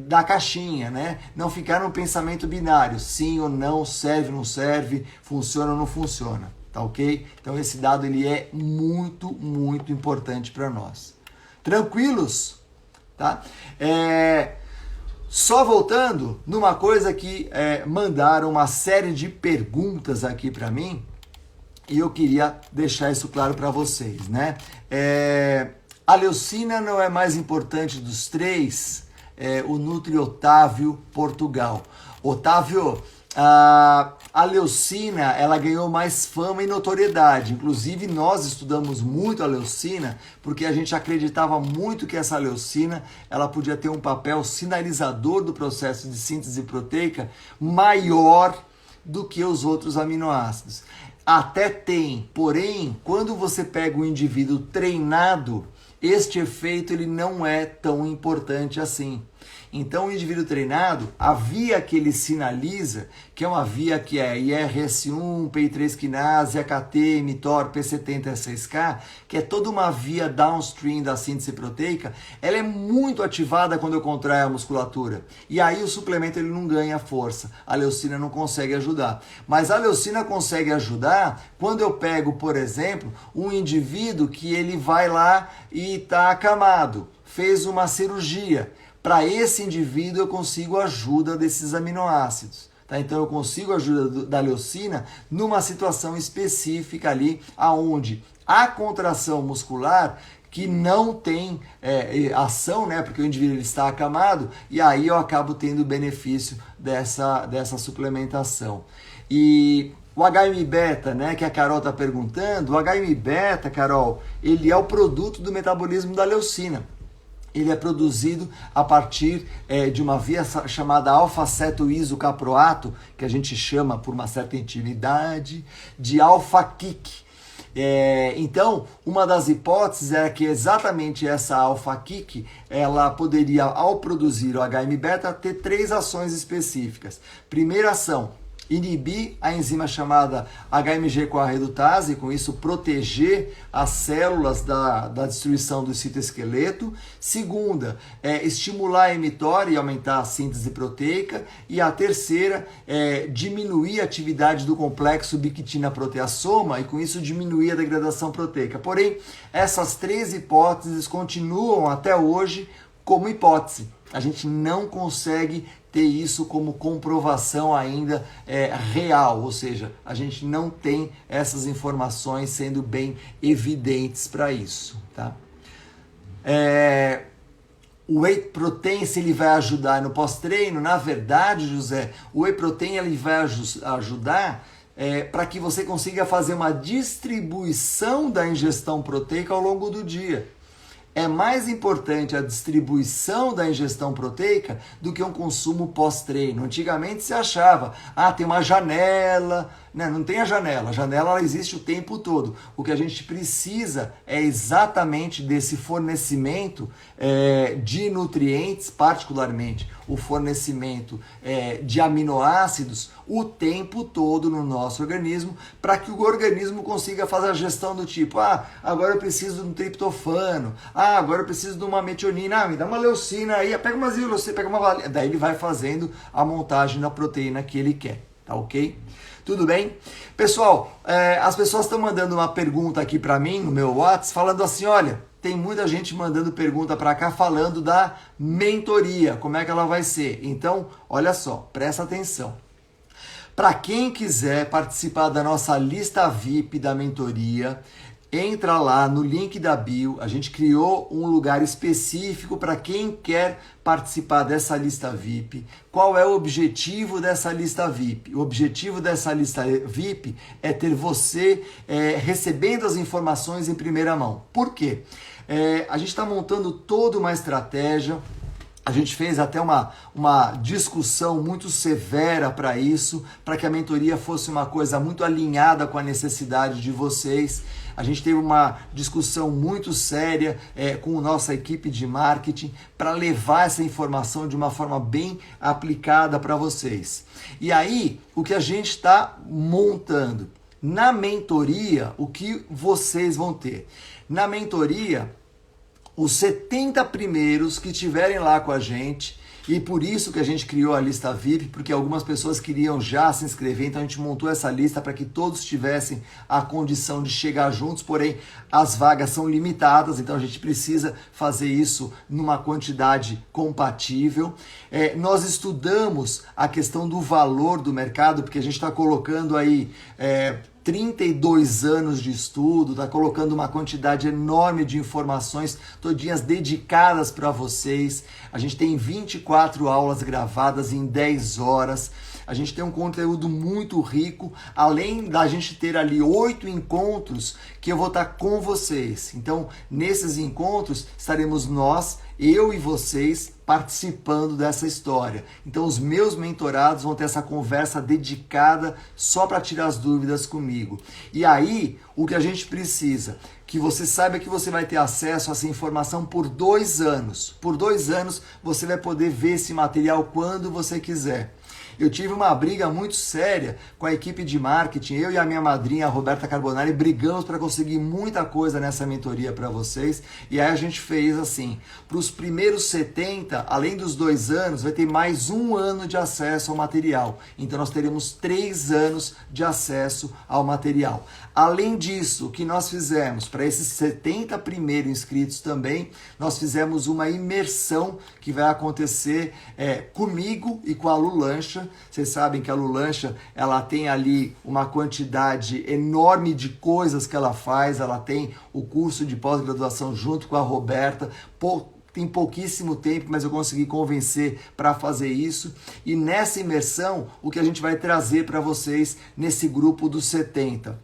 da caixinha, né? Não ficar num pensamento binário, sim ou não, serve ou não serve, funciona ou não funciona, tá ok? Então esse dado ele é muito, muito importante para nós. Tranquilos? Tá? Só voltando numa coisa que mandaram uma série de perguntas aqui para mim e eu queria deixar isso claro para vocês, né? A leucina não é mais importante dos três? O Nutri Otávio Portugal. Otávio, a leucina, ela ganhou mais fama e notoriedade. Inclusive, nós estudamos muito a leucina porque a gente acreditava muito que essa leucina ela podia ter um papel sinalizador do processo de síntese proteica maior do que os outros aminoácidos. Até tem, porém, quando você pega um indivíduo treinado, este efeito ele não é tão importante assim. Então, o indivíduo treinado, a via que ele sinaliza, que é uma via que é IRS1, PI3 quinase, AKT, mTOR, P70S6K, que é toda uma via downstream da síntese proteica, ela é muito ativada quando eu contraio a musculatura. E aí o suplemento ele não ganha força. A leucina não consegue ajudar. Mas a leucina consegue ajudar quando eu pego, por exemplo, um indivíduo que ele vai lá e está acamado, fez uma cirurgia. Para esse indivíduo eu consigo ajuda desses aminoácidos. Tá? Então eu consigo ajuda da leucina numa situação específica ali, aonde a contração muscular que não tem ação, né? Porque o indivíduo ele está acamado, e aí eu acabo tendo benefício dessa suplementação. E o HM-beta, né, que a Carol está perguntando, o HM-beta, Carol, ele é o produto do metabolismo da leucina. Ele é produzido a partir de uma via chamada alfa-cetoisocaproato, que a gente chama, por uma certa intimidade, de alfa-KIK. Então, uma das hipóteses era que exatamente essa alfa-KIK, ela poderia, ao produzir o HM-beta, ter três ações específicas. Primeira ação, inibir a enzima chamada HMG-CoA redutase, e com isso proteger as células da destruição do citoesqueleto. Segunda, estimular a mTOR e aumentar a síntese proteica. E a terceira, diminuir a atividade do complexo biquitina-proteasoma e com isso diminuir a degradação proteica. Porém, essas três hipóteses continuam até hoje como hipótese. A gente não consegue ter isso como comprovação ainda real, ou seja, a gente não tem essas informações sendo bem evidentes para isso, tá? O whey protein, se ele vai ajudar no pós-treino, na verdade, José, o whey protein ele vai ajudar para que você consiga fazer uma distribuição da ingestão proteica ao longo do dia. É mais importante a distribuição da ingestão proteica do que um consumo pós-treino. Antigamente se achava, tem uma janela. Não tem a janela ela existe o tempo todo. O que a gente precisa é exatamente desse fornecimento de nutrientes, particularmente o fornecimento de aminoácidos o tempo todo no nosso organismo, para que o organismo consiga fazer a gestão do tipo, agora eu preciso de um triptofano, agora eu preciso de uma metionina, me dá uma leucina aí, pega uma zileucina, pega uma valia. Daí ele vai fazendo a montagem da proteína que ele quer, tá ok? Tudo bem? Pessoal, as pessoas estão mandando uma pergunta aqui para mim no meu WhatsApp, falando assim, olha, tem muita gente mandando pergunta para cá falando da mentoria, como é que ela vai ser. Então, olha só, presta atenção. Para quem quiser participar da nossa lista VIP da mentoria, entra lá no link da bio, a gente criou um lugar específico para quem quer participar dessa lista VIP. Qual é o objetivo dessa lista VIP? O objetivo dessa lista VIP é ter você recebendo as informações em primeira mão. Por quê? A gente está montando toda uma estratégia. A gente fez até uma discussão muito severa para isso, para que a mentoria fosse uma coisa muito alinhada com a necessidade de vocês. A gente teve uma discussão muito séria com a nossa equipe de marketing para levar essa informação de uma forma bem aplicada para vocês. E aí, o que a gente está montando? Na mentoria, o que vocês vão ter? Na mentoria, os 70 primeiros que estiverem lá com a gente, e por isso que a gente criou a lista VIP, porque algumas pessoas queriam já se inscrever, então a gente montou essa lista para que todos tivessem a condição de chegar juntos, porém as vagas são limitadas, então a gente precisa fazer isso numa quantidade compatível. Nós estudamos a questão do valor do mercado, porque a gente está colocando aí 32 anos de estudo, está colocando uma quantidade enorme de informações, todinhas dedicadas para vocês. A gente tem 24 aulas gravadas em 10 horas. A gente tem um conteúdo muito rico, além da gente ter ali 8 encontros que eu vou estar com vocês. Então, nesses encontros, estaremos nós, eu e vocês, participando dessa história. Então, os meus mentorados vão ter essa conversa dedicada só para tirar as dúvidas comigo. E aí, o que a gente precisa? Que você saiba que você vai ter acesso a essa informação por 2 anos. Por 2 anos, você vai poder ver esse material quando você quiser. Eu tive uma briga muito séria com a equipe de marketing, eu e a minha madrinha, a Roberta Carbonari, brigamos para conseguir muita coisa nessa mentoria para vocês, e aí a gente fez assim, para os primeiros 70, além dos 2 anos, vai ter mais 1 ano de acesso ao material, então nós teremos 3 anos de acesso ao material. Além disso, o que nós fizemos, para esses 70 primeiros inscritos também, nós fizemos uma imersão que vai acontecer comigo e com a Lulancha. Vocês sabem que a Lulancha, ela tem ali uma quantidade enorme de coisas que ela faz, ela tem o curso de pós-graduação junto com a Roberta, tem pouquíssimo tempo, mas eu consegui convencer para fazer isso. E nessa imersão, o que a gente vai trazer para vocês nesse grupo dos 70?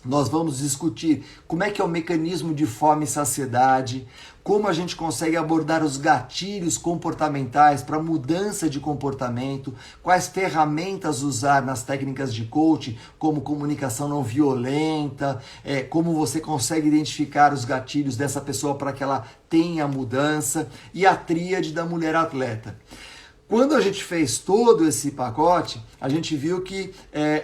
Nós vamos discutir como é que é o mecanismo de fome e saciedade, como a gente consegue abordar os gatilhos comportamentais para mudança de comportamento, quais ferramentas usar nas técnicas de coaching, como comunicação não violenta, como você consegue identificar os gatilhos dessa pessoa para que ela tenha mudança, e a tríade da mulher atleta. Quando a gente fez todo esse pacote, a gente viu que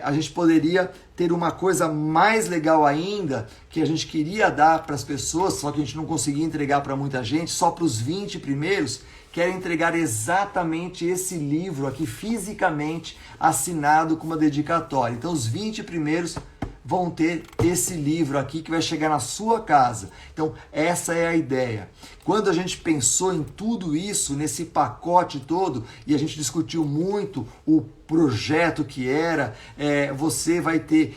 a gente poderia ter uma coisa mais legal ainda, que a gente queria dar para as pessoas, só que a gente não conseguia entregar para muita gente, só para os 20 primeiros, que era entregar exatamente esse livro aqui, fisicamente, assinado com uma dedicatória. Então, os 20 primeiros vão ter esse livro aqui que vai chegar na sua casa. Então, essa é a ideia. Quando a gente pensou em tudo isso, nesse pacote todo, e a gente discutiu muito o projeto que era, você vai ter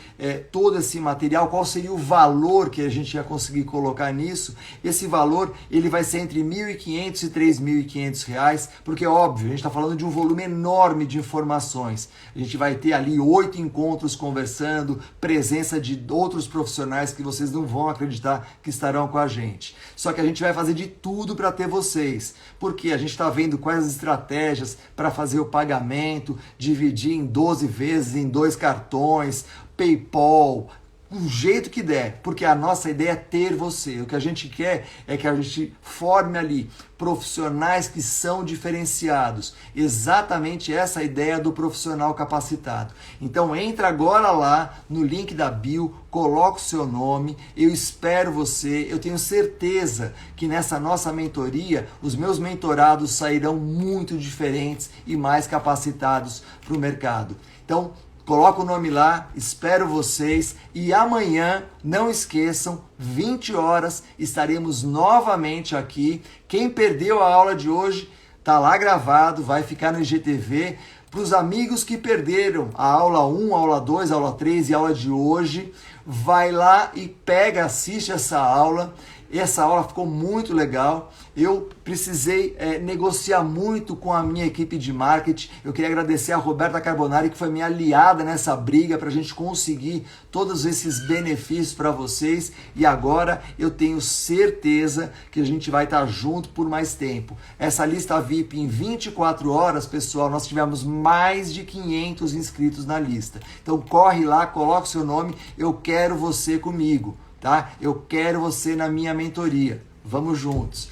todo esse material, qual seria o valor que a gente ia conseguir colocar nisso. Esse valor, ele vai ser entre R$ 1.500 e R$ 3.500, porque óbvio, a gente está falando de um volume enorme de informações. A gente vai ter ali 8 encontros conversando, presença de outros profissionais que vocês não vão acreditar que estarão com a gente. Só que a gente vai fazer de tudo para ter vocês, porque a gente está vendo quais as estratégias para fazer o pagamento, dividir em 12 vezes, em 2 cartões, PayPal, do jeito que der, porque a nossa ideia é ter você. O que a gente quer é que a gente forme ali profissionais que são diferenciados. Exatamente essa é a ideia do profissional capacitado. Então entra agora lá no link da bio, coloca o seu nome, eu espero você, eu tenho certeza que nessa nossa mentoria os meus mentorados sairão muito diferentes e mais capacitados para o mercado. Então, coloca o nome lá, espero vocês, e amanhã, não esqueçam, 20 horas, estaremos novamente aqui. Quem perdeu a aula de hoje, tá lá gravado, vai ficar no IGTV. Para os amigos que perderam a aula 1, a aula 2, a aula 3 e a aula de hoje, vai lá e pega, assiste essa aula. Essa aula ficou muito legal. Eu precisei negociar muito com a minha equipe de marketing. Eu queria agradecer a Roberta Carbonari, que foi minha aliada nessa briga para a gente conseguir todos esses benefícios para vocês. E agora eu tenho certeza que a gente vai estar junto por mais tempo. Essa lista VIP em 24 horas, pessoal, nós tivemos mais de 500 inscritos na lista. Então corre lá, coloca o seu nome. Eu quero você comigo. Tá? Eu quero você na minha mentoria. Vamos juntos.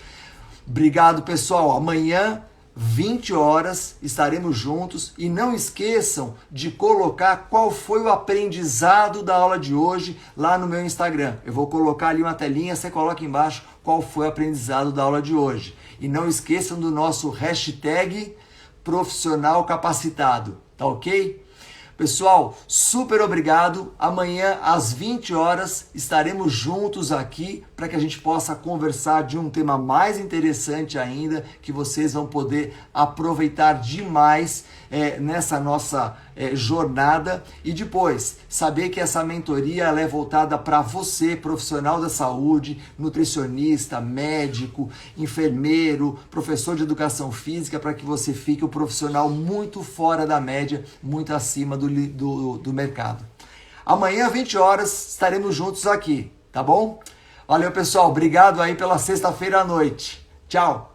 Obrigado, pessoal. Amanhã, 20 horas, estaremos juntos. E não esqueçam de colocar qual foi o aprendizado da aula de hoje lá no meu Instagram. Eu vou colocar ali uma telinha, você coloca embaixo qual foi o aprendizado da aula de hoje. E não esqueçam do nosso hashtag profissional capacitado. Tá ok? Pessoal, super obrigado. Amanhã às 20 horas estaremos juntos aqui para que a gente possa conversar de um tema mais interessante ainda, que vocês vão poder aproveitar demais nessa nossa jornada, e depois saber que essa mentoria ela é voltada para você, profissional da saúde, nutricionista, médico, enfermeiro, professor de educação física, para que você fique um profissional muito fora da média, muito acima do mercado. Amanhã, 20 horas, estaremos juntos aqui, tá bom? Valeu, pessoal. Obrigado aí pela sexta-feira à noite. Tchau!